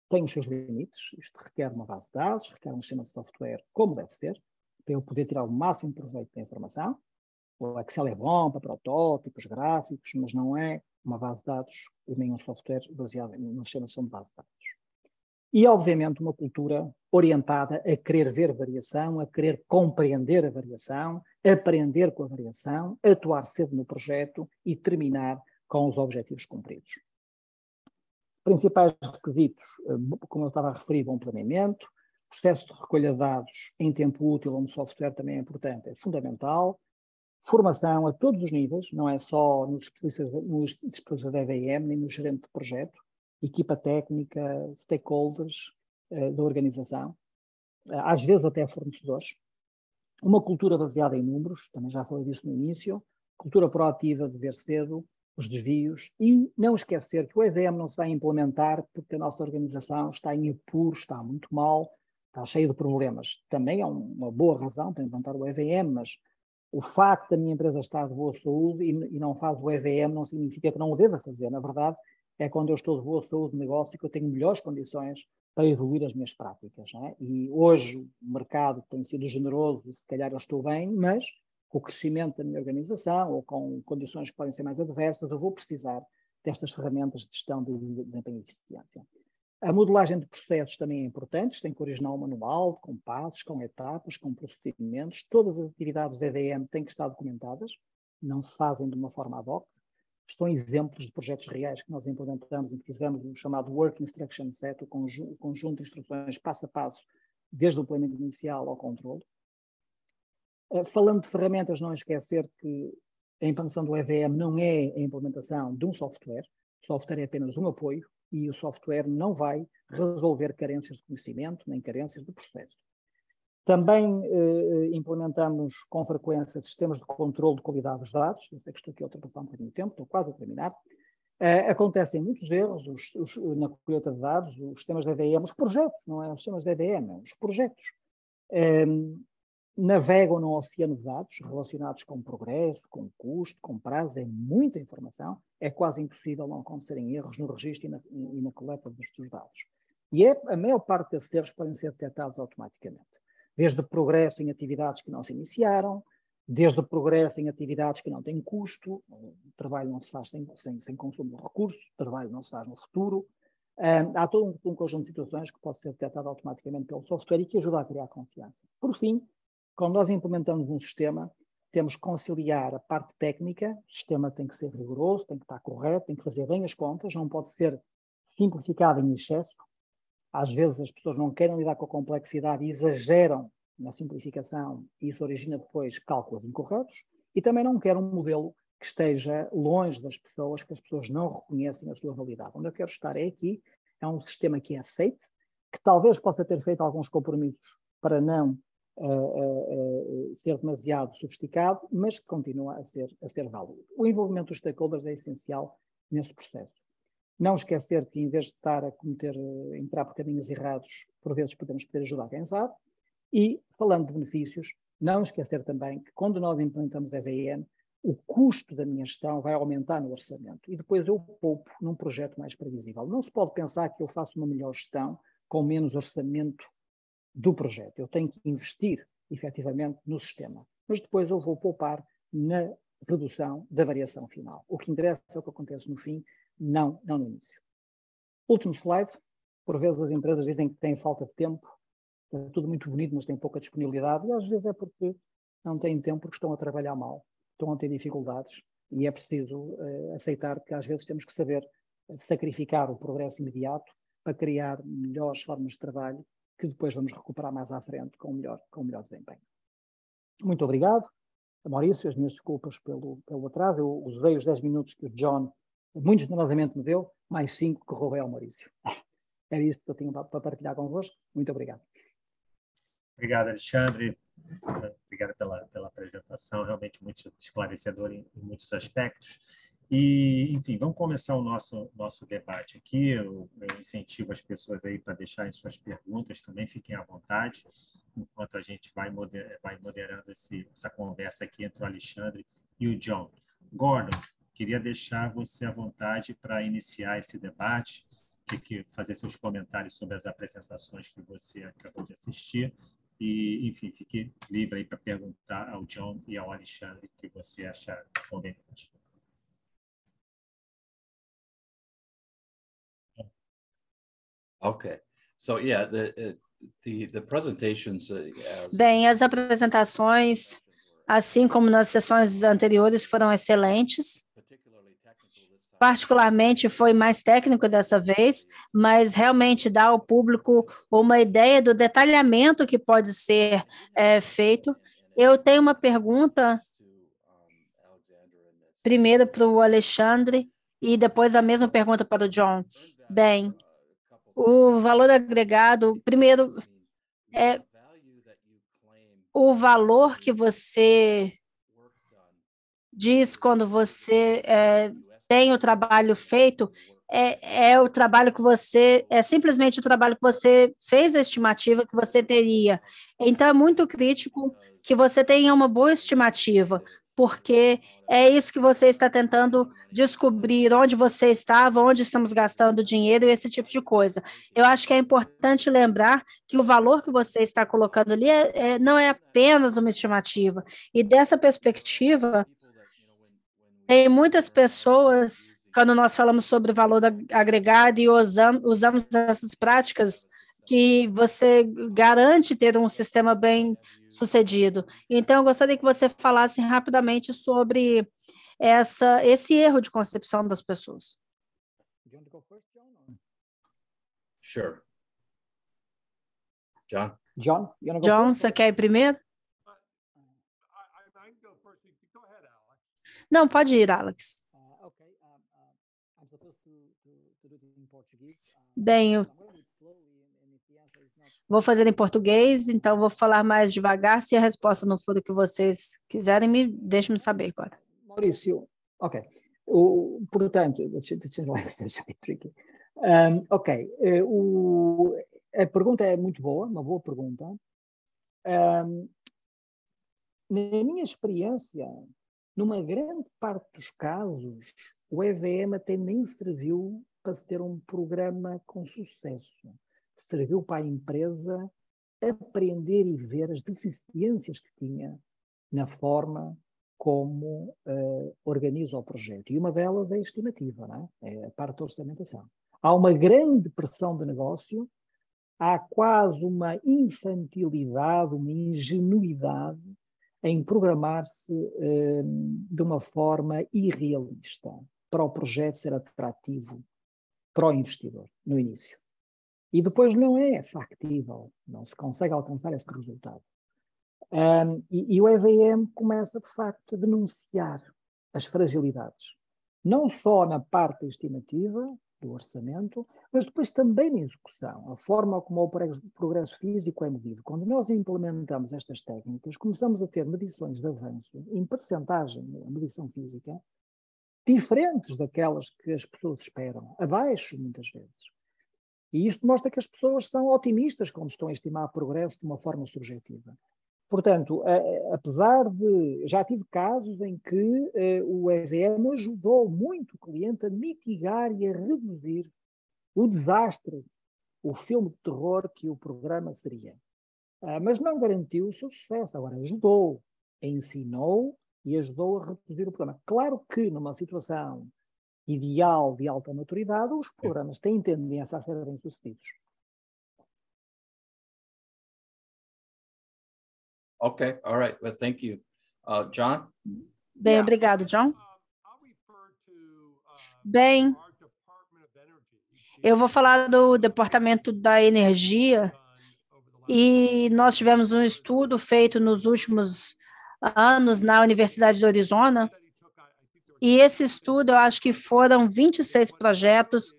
tem os seus limites. Isto requer uma base de dados, requer um sistema de software como deve ser, para eu poder tirar o máximo proveito da informação. O Excel é bom para protótipos, gráficos, mas não é uma base de dados e nem um software baseado numa sistemação de base de dados. E, obviamente, uma cultura orientada a querer ver variação, a querer compreender a variação, aprender com a variação, atuar cedo no projeto e terminar com os objetivos cumpridos. Principais requisitos, como eu estava a referir, bom planeamento, processo de recolha de dados em tempo útil, onde o software também é importante, é fundamental. Formação a todos os níveis, não é só nos especialistas da EVM, nem no gerente de projeto, equipa técnica, stakeholders da organização, às vezes até fornecedores. Uma cultura baseada em números, também já falei disso no início, cultura proativa de ver cedo os desvios e não esquecer que o EVM não se vai implementar porque a nossa organização está em apuros, está muito mal, está cheia de problemas. Também é uma boa razão para implantar o EVM, mas o facto da minha empresa estar de boa saúde e não faz o EVM não significa que não o deva fazer. Na verdade, é quando eu estou de boa saúde de negócio que eu tenho melhores condições para evoluir as minhas práticas. Não é? E hoje o mercado tem sido generoso, se calhar eu estou bem, mas com o crescimento da minha organização ou com condições que podem ser mais adversas, eu vou precisar destas ferramentas de gestão de desempenho e eficiência. A modelagem de processos também é importante, tem que originar um manual, com passos, com etapas, com procedimentos. Todas as atividades da EVM têm que estar documentadas, não se fazem de uma forma ad hoc. Estão exemplos de projetos reais que nós implementamos e fizemos o chamado Work Instruction Set, o conjunto de instruções passo a passo, desde o planeamento inicial ao controle. Falando de ferramentas, não esquecer que a implantação do EVM não é a implementação de um software. O software é apenas um apoio e o software não vai resolver carências de conhecimento nem carências de processo. Também implementamos com frequência sistemas de controle de qualidade dos dados. Eu sei que estou aqui a ultrapassar um bocadinho de tempo, estou quase a terminar. Acontecem muitos erros na colheita de dados, os sistemas da EVM, os projetos, não é os sistemas da EVM, os projetos. Navegam no oceano de dados relacionados com progresso, com custo, com prazo, é muita informação, é quase impossível não acontecerem erros no registro e na coleta dos dados. E a maior parte desses erros podem ser detectados automaticamente. Desde progresso em atividades que não se iniciaram, desde progresso em atividades que não têm custo, o trabalho não se faz sem consumo de recursos, o trabalho não se faz no futuro. Há todo um conjunto de situações que pode ser detectado automaticamente pelo software e que ajuda a criar confiança. Por fim, quando nós implementamos um sistema, temos que conciliar a parte técnica, o sistema tem que ser rigoroso, tem que estar correto, tem que fazer bem as contas, não pode ser simplificado em excesso. Às vezes as pessoas não querem lidar com a complexidade e exageram na simplificação e isso origina depois cálculos incorretos. E também não quer um modelo que esteja longe das pessoas, que as pessoas não reconhecem a sua validade. Onde eu quero estar é aqui, é um sistema que é aceite, que talvez possa ter feito alguns compromissos para não ser demasiado sofisticado, mas que continua a ser válido. O envolvimento dos stakeholders é essencial nesse processo. Não esquecer que, em vez de estar a entrar por caminhos errados, por vezes podemos pedir ajuda a quem sabe. E, falando de benefícios, não esquecer também que, quando nós implementamos a EVM, o custo da minha gestão vai aumentar no orçamento. E depois eu poupo num projeto mais previsível. Não se pode pensar que eu faço uma melhor gestão com menos orçamento do projeto. Eu tenho que investir, efetivamente, no sistema. Mas depois eu vou poupar na redução da variação final. O que interessa é o que acontece no fim, não no início. Último slide. Por vezes as empresas dizem que têm falta de tempo. É tudo muito bonito, mas têm pouca disponibilidade. E às vezes é porque não têm tempo, porque estão a trabalhar mal, estão a ter dificuldades. E é preciso aceitar que às vezes temos que saber sacrificar o progresso imediato para criar melhores formas de trabalho que depois vamos recuperar mais à frente com melhor desempenho. Muito obrigado. Maurício, as minhas desculpas pelo atraso. Eu usei os 10 minutos que o John muito generosamente me deu, mais 5 que roubei ao Maurício. Era isto que eu tinha para partilhar convosco. Muito obrigado. Obrigado, Alexandre. Obrigado pela apresentação, realmente muito esclarecedor em muitos aspectos. E, enfim, vamos começar o nosso debate aqui. Eu incentivo as pessoas aí para deixarem suas perguntas também, fiquem à vontade, enquanto a gente vai moderando essa conversa aqui entre o Alexandre e o John. Gordon, queria deixar você à vontade para iniciar esse debate, fazer seus comentários sobre as apresentações que você acabou de assistir e, enfim, fique livre aí para perguntar ao John e ao Alexandre o que você achar conveniente. Okay. So yeah, the presentations. Bem, as apresentações, assim como nas sessões anteriores, foram excelentes. Particularmente foi mais técnico dessa vez, mas realmente dá ao público uma ideia do detalhamento que pode ser feito. Eu tenho uma pergunta, primeiro para o Alexandre e depois a mesma pergunta para o John. Bem, o valor agregado, primeiro, o valor que você diz quando você tem o trabalho feito, o trabalho que você, simplesmente o trabalho que você fez a estimativa que você teria. Então, é muito crítico que você tenha uma boa estimativa, porque é isso que você está tentando descobrir, onde você estava, onde estamos gastando dinheiro e esse tipo de coisa. Eu acho que é importante lembrar que o valor que você está colocando ali não é apenas uma estimativa. E dessa perspectiva, tem muitas pessoas, quando nós falamos sobre valor agregado e usamos essas práticas, que você garante ter um sistema bem sucedido. Então, eu gostaria que você falasse rapidamente sobre esse erro de concepção das pessoas. Sure. John? John, you wanna go John, first? você quer ir primeiro? Não, pode ir, Alex. Okay. I'm supposed to do it in Portuguese. Bem, eu I'm going to do it slowly, and if the answer is not vou fazer em português, então vou falar mais devagar. Se a resposta não for o que vocês quiserem, deixe-me saber agora. Maurício, ok. Portanto, deixa eu tricky. Ok. A pergunta é muito boa, uma boa pergunta. Na minha experiência, numa grande parte dos casos, o EVM até nem serviu para se ter um programa com sucesso. Serviu para a empresa aprender e ver as deficiências que tinha na forma como organiza o projeto. E uma delas é a estimativa, não é? É a parte da orçamentação. Há uma grande pressão de negócio, há quase uma infantilidade, uma ingenuidade em programar-se de uma forma irrealista para o projeto ser atrativo para o investidor no início. E depois não é factível, não se consegue alcançar esse resultado. E o EVM começa, de facto, a denunciar as fragilidades, não só na parte estimativa do orçamento, mas depois também na execução, a forma como o progresso físico é medido. Quando nós implementamos estas técnicas, começamos a ter medições de avanço em percentagem da medição física diferentes daquelas que as pessoas esperam, abaixo muitas vezes. E isto mostra que as pessoas são otimistas quando estão a estimar progresso de uma forma subjetiva. Portanto, apesar de... Já tive casos em que o EVM ajudou muito o cliente a mitigar e a reduzir o desastre, o filme de terror que o programa seria. Mas não garantiu o seu sucesso. Agora, ajudou, ensinou e ajudou a reduzir o problema. Claro que numa situação ideal de alta maturidade, os programas têm tendência a ser bem-sucedidos. Okay, all right. Well, thank you. John? Bem, obrigado, John. Bem, eu vou falar do Departamento da Energia e nós tivemos um estudo feito nos últimos anos na Universidade do Arizona e esse estudo, eu acho que foram 26 projetos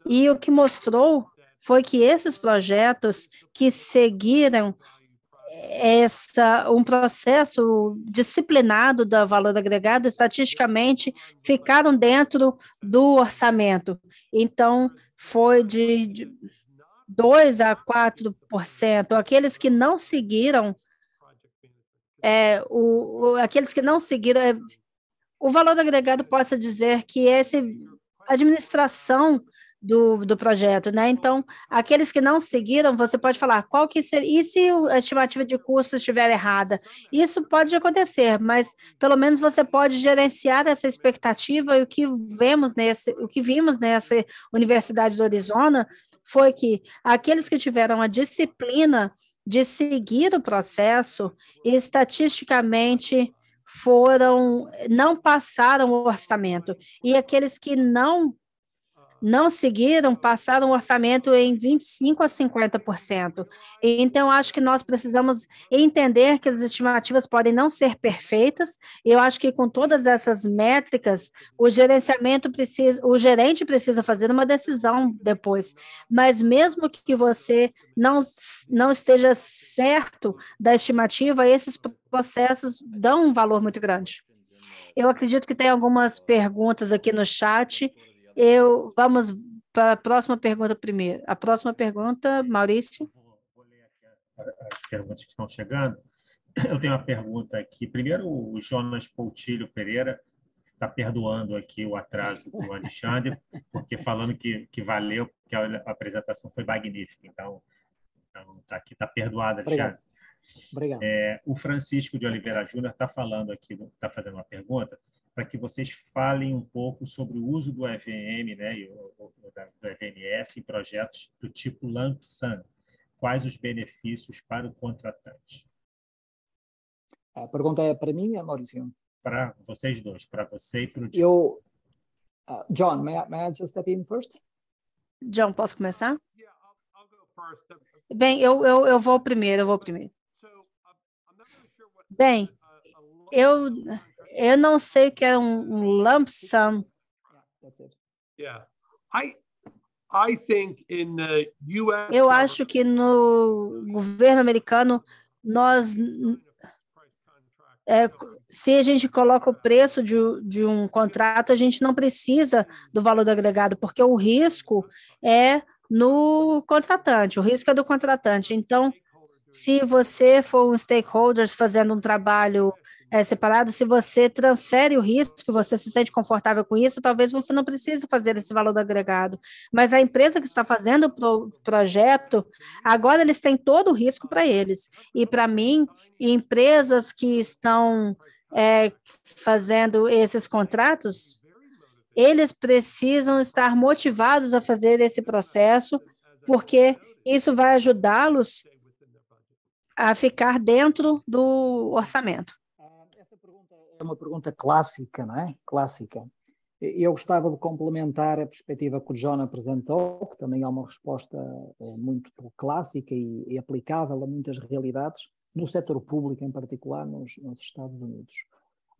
e o que mostrou foi que esses projetos que seguiram um processo disciplinado do valor agregado, estatisticamente, ficaram dentro do orçamento. Então, foi de 2% a 4%. Aqueles que não seguiram, O valor agregado pode-se dizer que é essa administração do projeto, né? Então, aqueles que não seguiram, você pode falar qual que seria, e se a estimativa de custo estiver errada? Isso pode acontecer, mas pelo menos você pode gerenciar essa expectativa, e o que vimos nessa Universidade do Arizona foi que aqueles que tiveram a disciplina de seguir o processo, estatisticamente não passaram o orçamento, e aqueles que não seguiram, passaram o orçamento em 25% a 50%. Então, acho que nós precisamos entender que as estimativas podem não ser perfeitas. Eu acho que com todas essas métricas, o gerente precisa fazer uma decisão depois. Mas mesmo que você não esteja certo da estimativa, esses processos dão um valor muito grande. Eu acredito que tem algumas perguntas aqui no chat. Vamos para a próxima pergunta primeiro. A próxima pergunta, Maurício. Vou ler aqui as perguntas que estão chegando. Eu tenho uma pergunta aqui. Primeiro, o Jonas Poutilho Pereira está perdoando aqui o atraso do Alexandre, porque falando que valeu, porque a apresentação foi magnífica. Então está perdoado, Alexandre. Obrigado. O Francisco de Oliveira Júnior está falando aqui, está fazendo uma pergunta para que vocês falem um pouco sobre o uso do EVM, né, e do EVMS em projetos do tipo Lump Sum. Quais os benefícios para o contratante? A pergunta é para mim, Maurício? Para vocês dois, para você e para o John. John, may I just step in first? John, posso começar? Bem, eu vou primeiro. Bem, eu não sei o que é um lump sum. Eu acho que no governo americano, se a gente coloca o preço de um contrato, a gente não precisa do valor agregado, porque o risco é no contratante, o risco é do contratante. Então, se você for um stakeholder fazendo um trabalho separado, se você transfere o risco, você se sente confortável com isso, talvez você não precise fazer esse valor agregado. Mas a empresa que está fazendo o projeto, agora eles têm todo o risco para eles. E para mim, empresas que estão fazendo esses contratos, eles precisam estar motivados a fazer esse processo, porque isso vai ajudá-los a ficar dentro do orçamento. Essa pergunta é uma pergunta clássica, não é? Clássica. Eu gostava de complementar a perspectiva que o John apresentou, que também é uma resposta muito clássica e aplicável a muitas realidades, no setor público em particular, nos Estados Unidos.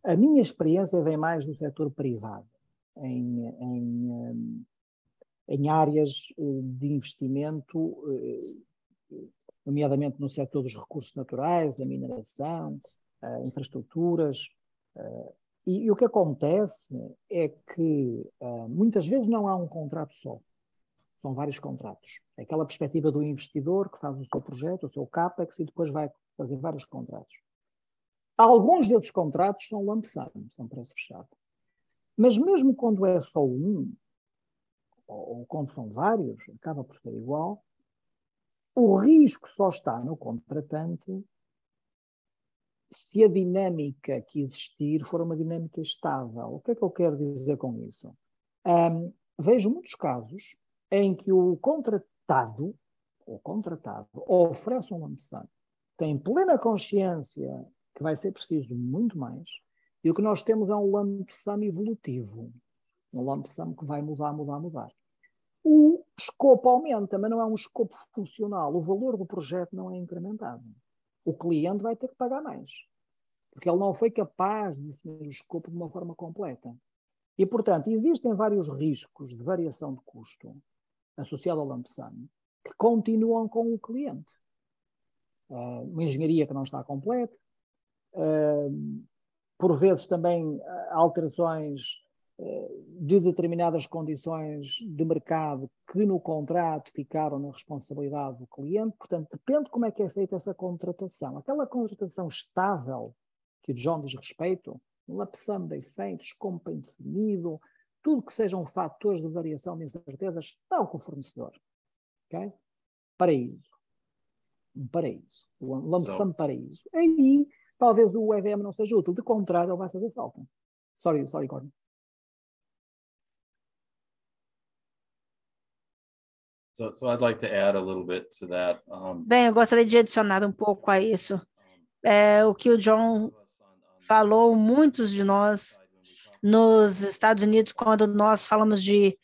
A minha experiência vem mais do setor privado, em áreas de investimento, nomeadamente no setor dos recursos naturais, da mineração, infraestruturas. E o que acontece é que muitas vezes não há um contrato só, são vários contratos. É aquela perspectiva do investidor que faz o seu projeto, o seu CAPEX, e depois vai fazer vários contratos. Alguns desses contratos são lump sum, são preço fechado. Mas mesmo quando é só um, ou quando são vários, acaba por ser igual, o risco só está no contratante se a dinâmica que existir for uma dinâmica estável. O que é que eu quero dizer com isso? Vejo muitos casos em que o contratado oferece um lump sum, tem plena consciência que vai ser preciso muito mais, e o que nós temos é um lump sum evolutivo, um lump sum que vai mudar. O escopo aumenta, mas não é um escopo funcional. O valor do projeto não é incrementado. O cliente vai ter que pagar mais, porque ele não foi capaz de definir o escopo de uma forma completa. E, portanto, existem vários riscos de variação de custo associado ao lump sum que continuam com o cliente. Uma engenharia que não está completa, por vezes também alterações de determinadas condições de mercado que no contrato ficaram na responsabilidade do cliente. Portanto, depende de como é que é feita essa contratação. Aquela contratação estável que o John diz respeito, lump sum bem feito, desconto bem definido, tudo que sejam fatores de variação de incertezas estão com o fornecedor. Okay? Paraíso. Um paraíso. Um lump sum paraíso. Aí, talvez o EVM não seja útil. De contrário, ele vai fazer falta. Sorry, Gordon. So I'd like to add a little bit to that. Bem, eu gostaria de adicionar um pouco a isso. O que o John falou, muitos de nós nos Estados Unidos, quando nós falamos de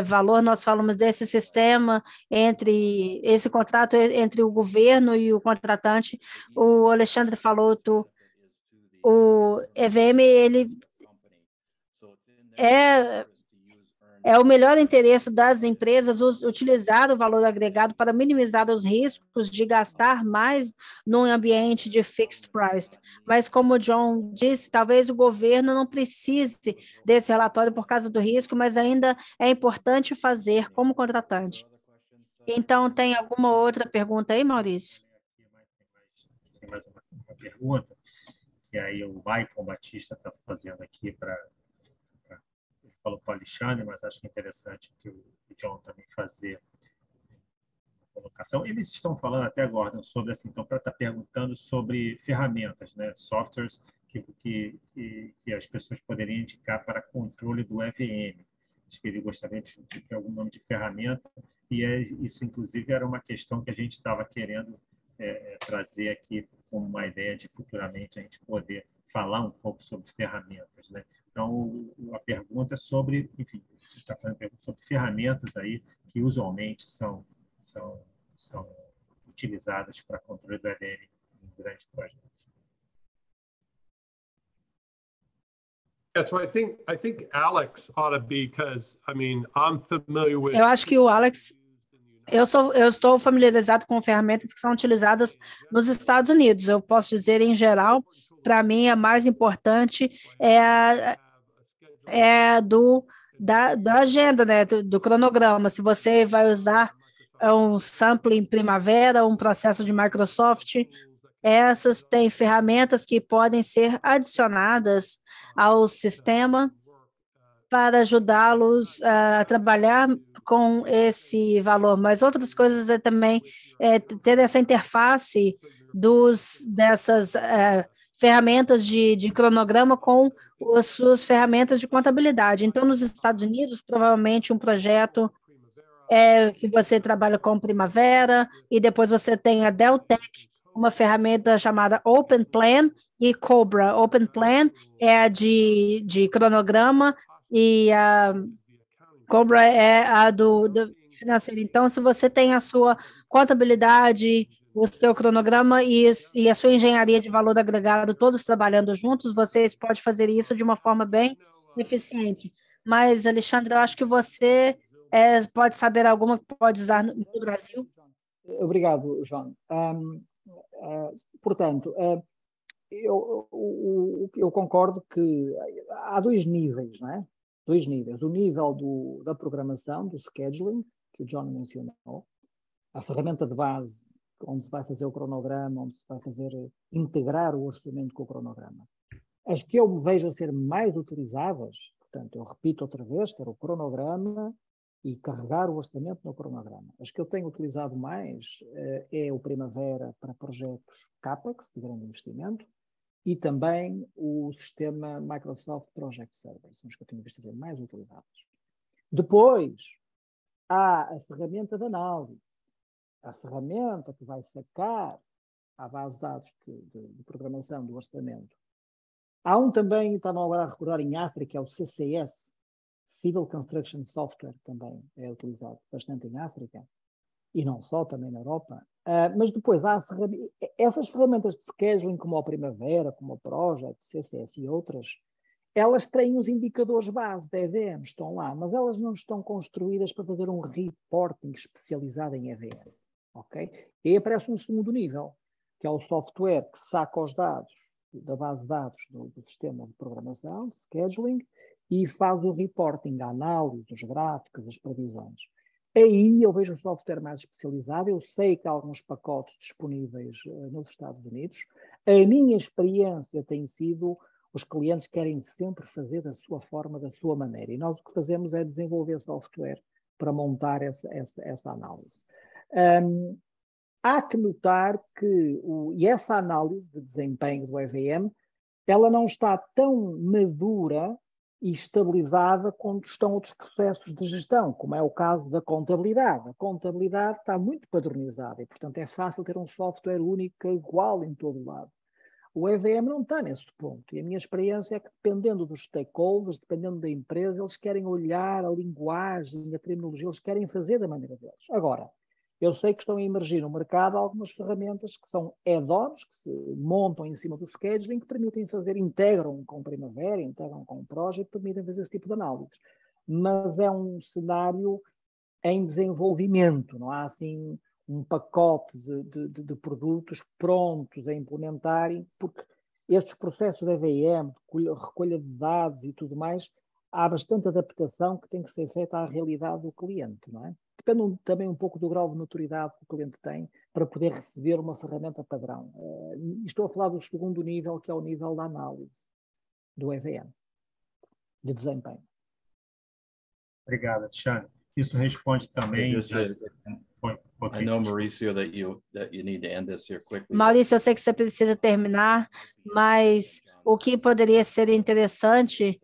valor, nós falamos desse sistema entre esse contrato entre o governo e o contratante. O Alexandre falou o EVM, ele é o melhor interesse das empresas utilizar o valor agregado para minimizar os riscos de gastar mais num ambiente de fixed price. Mas, como o John disse, talvez o governo não precise desse relatório por causa do risco, mas ainda é importante fazer como contratante. Então, tem alguma outra pergunta aí, Maurício? Tem mais uma pergunta, que aí o Michael Batista está fazendo aqui para... Ele falou para o Alexandre, mas acho que é interessante que o John também fazer a colocação. Eles estão falando até, Gordon, sobre assim, então, para estar perguntando sobre ferramentas, né, softwares que as pessoas poderiam indicar para controle do EVM. Acho que ele gostaria de ter algum nome de ferramenta, e isso, inclusive, era uma questão que a gente estava querendo trazer aqui como uma ideia de futuramente a gente poder falar um pouco sobre ferramentas, né? Então, a pergunta é sobre, enfim, está fazendo pergunta sobre ferramentas aí que usualmente são utilizadas para controle do EVM em grandes projetos. Yeah, so I think Alex ought to be, because I mean, I'm familiar with. Eu acho que o Alex, eu estou familiarizado com ferramentas que são utilizadas nos Estados Unidos. Eu posso dizer, em geral, para mim, a mais importante da agenda, né, do cronograma. Se você vai usar um sampling Primavera, um processo de Microsoft, essas têm ferramentas que podem ser adicionadas ao sistema para ajudá-los a trabalhar com esse valor. Mas outras coisas também ter essa interface dessas ferramentas de cronograma com as suas ferramentas de contabilidade. Então, nos Estados Unidos, provavelmente um projeto que você trabalha com Primavera, e depois você tem a Deltek, uma ferramenta chamada Open Plan e Cobra. Open Plan é a de cronograma e a Cobra é a do financeiro. Então, se você tem a sua contabilidade, o seu cronograma e a sua engenharia de valor agregado, todos trabalhando juntos, vocês podem fazer isso de uma forma bem eficiente. Mas, Alexandre, eu acho que você pode saber alguma que pode usar no Brasil. Obrigado, João. Portanto, eu concordo que há dois níveis, não é? Dois níveis. O nível da programação, do scheduling, que o John mencionou, a ferramenta de base, onde se vai fazer o cronograma, onde se vai integrar o orçamento com o cronograma. As que eu vejo a ser mais utilizadas, portanto, eu repito outra vez, ter o cronograma e carregar o orçamento no cronograma. As que eu tenho utilizado mais é o Primavera para projetos CAPEX, de grande investimento, e também o sistema Microsoft Project Server, são os que eu tenho visto ser mais utilizados. Depois, há a ferramenta de análise, a ferramenta que vai sacar a base de dados de programação do orçamento. Há um também, estavam agora a recordar em África, é o CCS, Civil Construction Software, também é utilizado bastante em África, e não só, também na Europa. Mas depois há essas ferramentas de scheduling, como a Primavera, como o Project, CCS e outras, elas têm os indicadores base da EVM, estão lá, mas elas não estão construídas para fazer um reporting especializado em EVM. Okay? E aí aparece um segundo nível, que é o software que saca os dados da base de dados do sistema de programação, de scheduling, e faz o reporting, a análise, os gráficos, as previsões. Aí eu vejo um software mais especializado. Eu sei que há alguns pacotes disponíveis nos Estados Unidos. A minha experiência tem sido Os clientes querem sempre fazer da sua forma, da sua maneira. E nós o que fazemos é desenvolver software para montar essa análise. Há que notar que essa análise de desempenho do EVM, ela não está tão madura e estabilizada quando estão outros processos de gestão, como é o caso da contabilidade. A contabilidade está muito padronizada e, portanto, é fácil ter um software único igual em todo o lado. O EVM não está nesse ponto. E a minha experiência é que, dependendo dos stakeholders, dependendo da empresa, eles querem olhar a linguagem, a terminologia, eles querem fazer da maneira deles. Agora, eu sei que estão a emergir no mercado algumas ferramentas que são add-ons, que se montam em cima do scheduling, que permitem fazer, integram com Primavera, integram com Project, permitem fazer esse tipo de análise. Mas é um cenário em desenvolvimento, não há assim um pacote de produtos prontos a implementarem, porque estes processos de EVM, recolha de dados e tudo mais, há bastante adaptação que tem que ser feita à realidade do cliente, não é? Depende também um pouco do grau de maturidade que o cliente tem para poder receber uma ferramenta padrão. Estou a falar do segundo nível, que é o nível da análise do EVM, de desempenho. Obrigado, Alexandre. Isso responde também... I know, Mauricio, that you need to end this here quickly. Maurício, eu sei que você precisa terminar, mas o que poderia ser interessante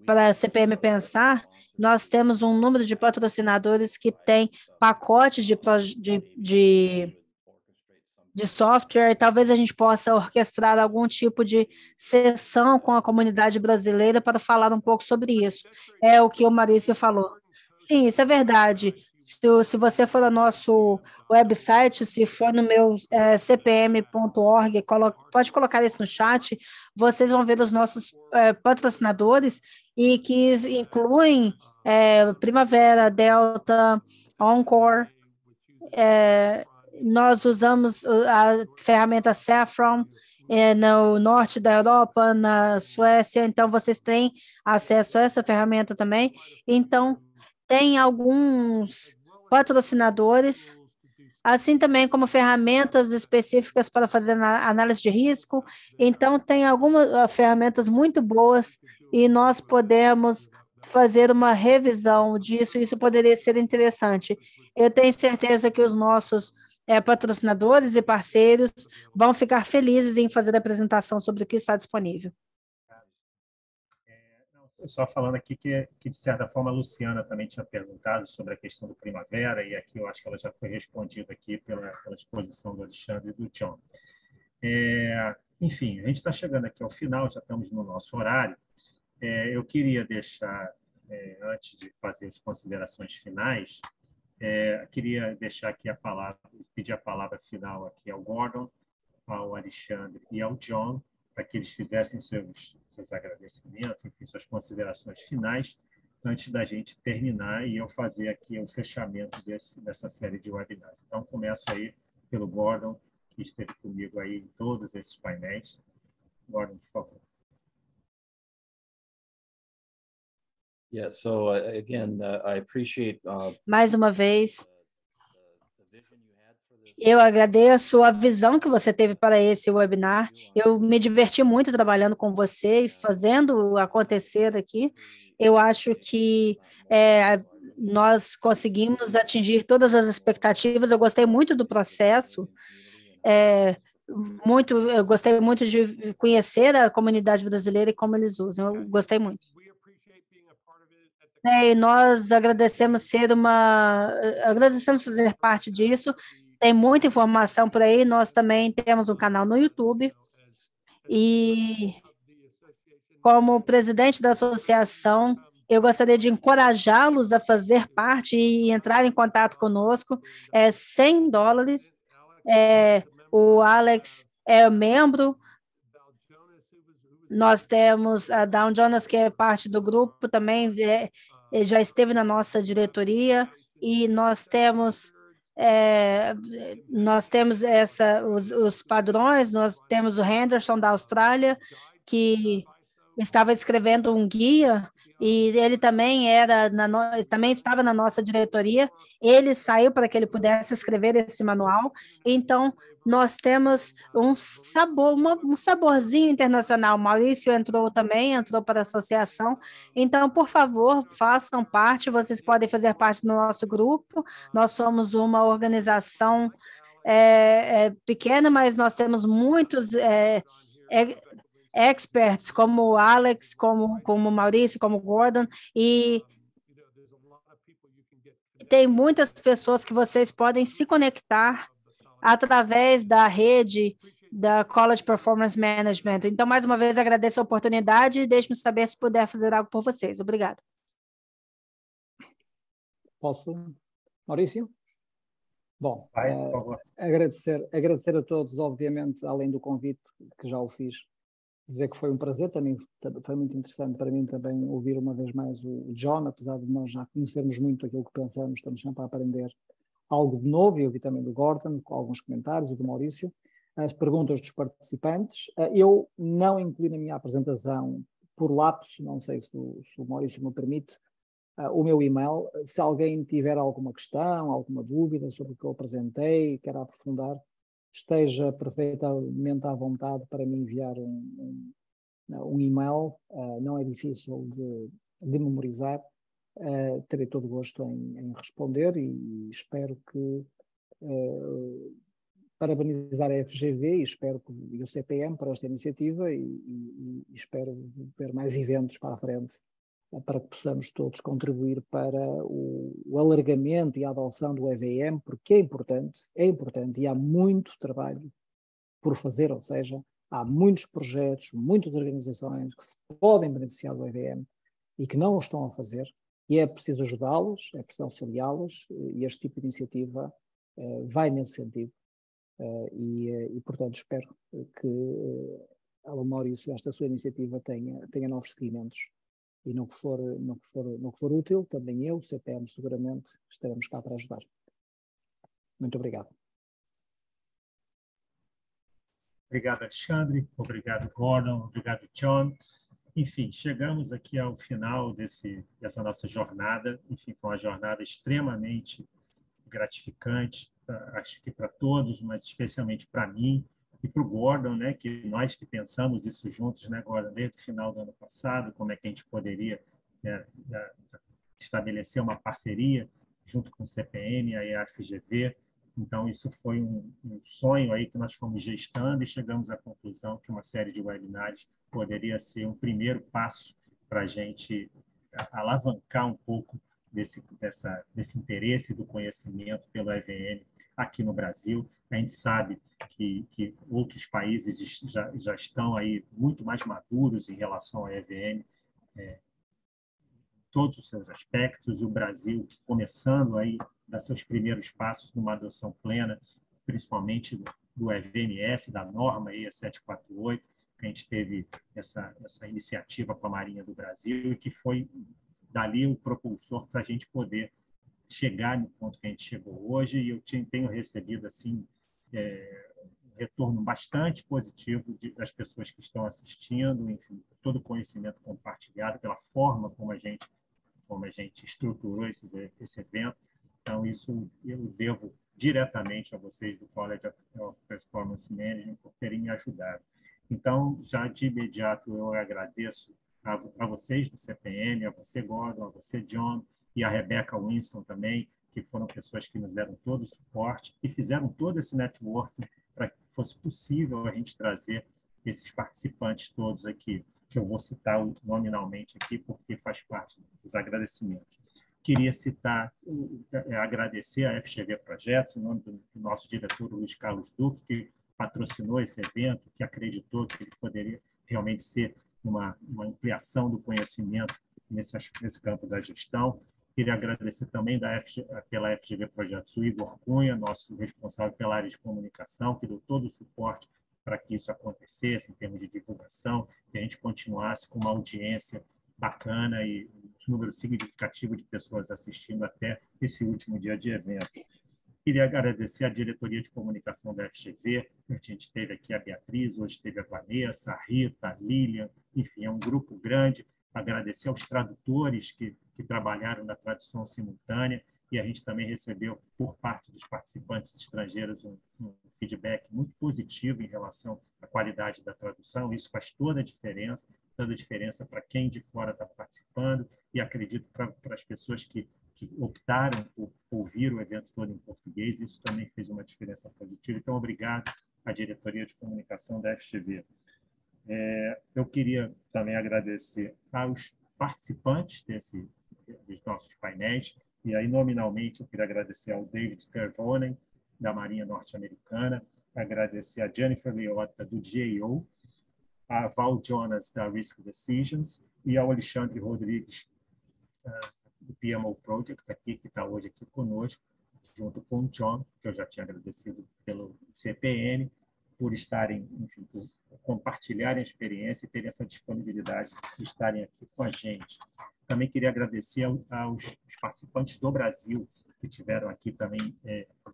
para a CPM pensar, nós temos um número de patrocinadores que têm pacotes de software, e talvez a gente possa orquestrar algum tipo de sessão com a comunidade brasileira para falar um pouco sobre isso. É o que o Maurício falou. Sim, isso é verdade. Se você for no nosso website, se for no meu cpm.org, pode colocar isso no chat, vocês vão ver os nossos patrocinadores e que incluem Primavera, Delta, Encore. Nós usamos a ferramenta Saffron no norte da Europa, na Suécia, então vocês têm acesso a essa ferramenta também. Então, tem alguns patrocinadores, assim também como ferramentas específicas para fazer análise de risco. Então, tem algumas ferramentas muito boas e nós podemos fazer uma revisão disso. Isso poderia ser interessante. Eu tenho certeza que os nossos patrocinadores e parceiros vão ficar felizes em fazer a apresentação sobre o que está disponível. Só falando aqui que, de certa forma, a Luciana também tinha perguntado sobre a questão do Primavera, e aqui eu acho que ela já foi respondida aqui pela exposição do Alexandre e do John. Enfim, a gente está chegando aqui ao final, já estamos no nosso horário. Eu queria deixar, antes de fazer as considerações finais, queria deixar aqui a palavra, pedir a palavra final aqui ao Gordon, ao Alexandre e ao John, para que eles fizessem seus agradecimentos, enfim, suas considerações finais, antes da gente terminar e eu fazer aqui o fechamento dessa série de webinars. Então, começo aí pelo Gordon, que esteve comigo aí em todos esses painéis. Gordon, por favor. Yeah, so again, I appreciate mais uma vez, eu agradeço a visão que você teve para esse webinar. Eu me diverti muito trabalhando com você e fazendo acontecer aqui. Eu acho que nós conseguimos atingir todas as expectativas. Eu gostei muito do processo. Eu gostei muito de conhecer a comunidade brasileira e como eles usam. Eu gostei muito. E nós agradecemos fazer parte disso. Tem muita informação por aí. Nós também temos um canal no YouTube. E, como presidente da associação, eu gostaria de encorajá-los a fazer parte e entrar em contato conosco. É $100. O Alex é membro. Nós temos a Down Jonas, que é parte do grupo, também já esteve na nossa diretoria. E nós temos os padrões, nós temos o Henderson da Austrália, que estava escrevendo um guia e ele também também estava na nossa diretoria. Ele saiu para que ele pudesse escrever esse manual. Então, nós temos um saborzinho internacional. Maurício entrou para a associação. Então, por favor, façam parte. Vocês podem fazer parte do nosso grupo. Nós somos uma organização pequena, mas nós temos muitos experts, como o Alex, como o Maurício, como o Gordon, e tem muitas pessoas que vocês podem se conectar através da rede da College Performance Management. Então, mais uma vez, agradeço a oportunidade e deixe-me saber se puder fazer algo por vocês. Obrigada. Posso? Maurício? Bom, Vai, por favor. agradecer a todos, obviamente, além do convite que já o fiz, dizer que foi um prazer, também foi muito interessante para mim também ouvir uma vez mais o John, apesar de nós já conhecermos muito aquilo que pensamos, estamos sempre a aprender algo de novo, e ouvi também do Gordon, com alguns comentários, e do Maurício, as perguntas dos participantes. Eu não incluí na minha apresentação, por lapso, não sei se o Maurício me permite, o meu e-mail. Se alguém tiver alguma questão, alguma dúvida sobre o que eu apresentei, quer aprofundar, esteja perfeitamente à vontade para me enviar um e-mail. Não é difícil de memorizar. Terei todo o gosto em responder e espero que parabenizar a FGV e o CPM para esta iniciativa e espero ver mais eventos para a frente para que possamos todos contribuir para o alargamento e a adoção do EVM, porque é importante e há muito trabalho por fazer, ou seja, há muitos projetos, muitas organizações que se podem beneficiar do EVM e que não o estão a fazer, e é preciso ajudá-los, é preciso auxiliá-los, e este tipo de iniciativa vai nesse sentido. Portanto, espero que Maurício, esta sua iniciativa tenha novos seguimentos. E no que for útil, também eu, o CPM, seguramente estaremos cá para ajudar. Muito obrigado. Obrigado, Alexandre. Obrigado, Gordon. Obrigado, John. Enfim, chegamos aqui ao final dessa nossa jornada. Enfim, foi uma jornada extremamente gratificante, acho que para todos, mas especialmente para mim e para o Gordon, né, que nós que pensamos isso juntos, né, Gordon, desde o final do ano passado, como é que a gente poderia estabelecer uma parceria junto com o CPM e a FGV. Então, isso foi um sonho aí que nós fomos gestando e chegamos à conclusão que uma série de webinars poderia ser um primeiro passo para a gente alavancar um pouco desse interesse do conhecimento pelo EVM aqui no Brasil. A gente sabe que outros países já estão aí muito mais maduros em relação ao EVM, todos os seus aspectos. O Brasil, começando aí a dar seus primeiros passos numa adoção plena, principalmente do EVMS, da norma EIA 748, que a gente teve essa iniciativa com a Marinha do Brasil e que foi dali o propulsor para a gente poder chegar no ponto que a gente chegou hoje. E eu tenho recebido assim um retorno bastante positivo das pessoas que estão assistindo, enfim, todo o conhecimento compartilhado, pela forma como a gente estruturou esse evento. Então, isso eu devo diretamente a vocês do College of Performance Management por terem me ajudado. Então, já de imediato, eu agradeço a vocês do CPM, a você, Gordon, a você, John, e a Rebecca Winston também, que foram pessoas que nos deram todo o suporte e fizeram todo esse networking para que fosse possível a gente trazer esses participantes todos aqui, que eu vou citar nominalmente aqui, porque faz parte dos agradecimentos. Queria agradecer a FGV Projetos, em nome do nosso diretor Luiz Carlos Duque, que patrocinou esse evento, que acreditou que ele poderia realmente ser uma ampliação do conhecimento nesse campo da gestão. Queria agradecer também pela FGV Projetos o Igor Cunha, nosso responsável pela área de comunicação, que deu todo o suporte para que isso acontecesse em termos de divulgação, que a gente continuasse com uma audiência bacana e um número significativo de pessoas assistindo até esse último dia de evento. Queria agradecer a diretoria de comunicação da FGV. A gente teve aqui a Beatriz, hoje teve a Vanessa, a Rita, a Lilian, enfim, é um grupo grande agradecer aos tradutores que trabalharam na tradução simultânea, e a gente também recebeu, por parte dos participantes estrangeiros, um feedback muito positivo em relação à qualidade da tradução. Isso faz toda a diferença para quem de fora está participando, e acredito para as pessoas que optaram por ouvir o evento todo em português, isso também fez uma diferença positiva. Então, obrigado à diretoria de comunicação da FGV. Eu queria também agradecer aos participantes dos nossos painéis, e aí, nominalmente, eu queria agradecer ao David Kervonen, da Marinha Norte-Americana, agradecer a Jennifer Liotta, do GAO, a Val Jonas, da Risk Decisions, e ao Alexandre Rodrigues, do PMO Projects, aqui, que está hoje aqui conosco, junto com o John, que eu já tinha agradecido pelo CPN, por estarem, enfim, por compartilharem a experiência e terem essa disponibilidade de estarem aqui com a gente. Também queria agradecer aos participantes do Brasil, que tiveram aqui também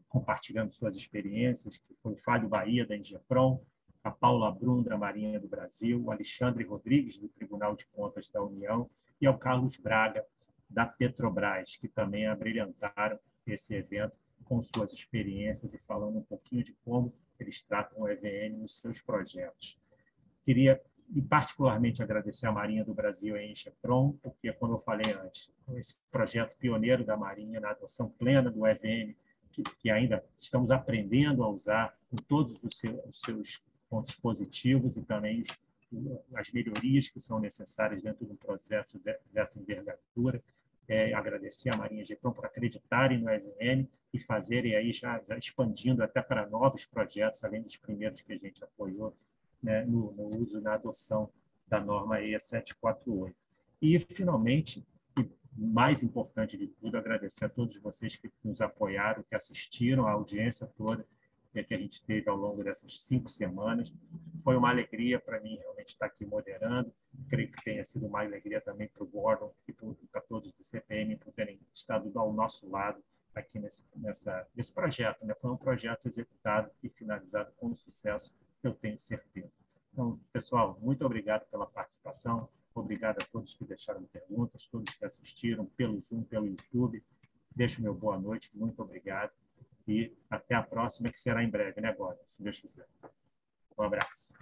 compartilhando suas experiências, que foi o Fábio Bahia, da Engeprom, a Paula Brum, da Marinha do Brasil, o Alexandre Rodrigues, do Tribunal de Contas da União, e ao Carlos Braga, da Petrobras, que também abrilhantaram esse evento com suas experiências e falando um pouquinho de como eles tratam o EVN nos seus projetos. Queria, e particularmente, agradecer à Marinha do Brasil e a Engeprom, porque, como eu falei antes, esse projeto pioneiro da Marinha na adoção plena do EVN, que ainda estamos aprendendo a usar, com todos os seus pontos positivos e também as melhorias que são necessárias dentro de um projeto dessa envergadura. Agradecer à Marinha Engeprom por acreditarem no EVN e fazerem aí já expandindo até para novos projetos, além dos primeiros que a gente apoiou, né, no uso e na adoção da norma EIA 748. E, finalmente, e mais importante de tudo, agradecer a todos vocês que nos apoiaram, que assistiram à audiência toda que a gente teve ao longo dessas 5 semanas. Foi uma alegria para mim realmente estar aqui moderando. Creio que tenha sido uma alegria também para o Gordon e para todos do CPM por terem estado ao nosso lado aqui nesse projeto, né? Foi um projeto executado e finalizado com sucesso, eu tenho certeza. Então, pessoal, muito obrigado pela participação. Obrigado a todos que deixaram perguntas, todos que assistiram pelo Zoom, pelo YouTube. Deixo meu boa noite, muito obrigado. E até a próxima, que será em breve, né, Gordon? Se Deus quiser. Um abraço.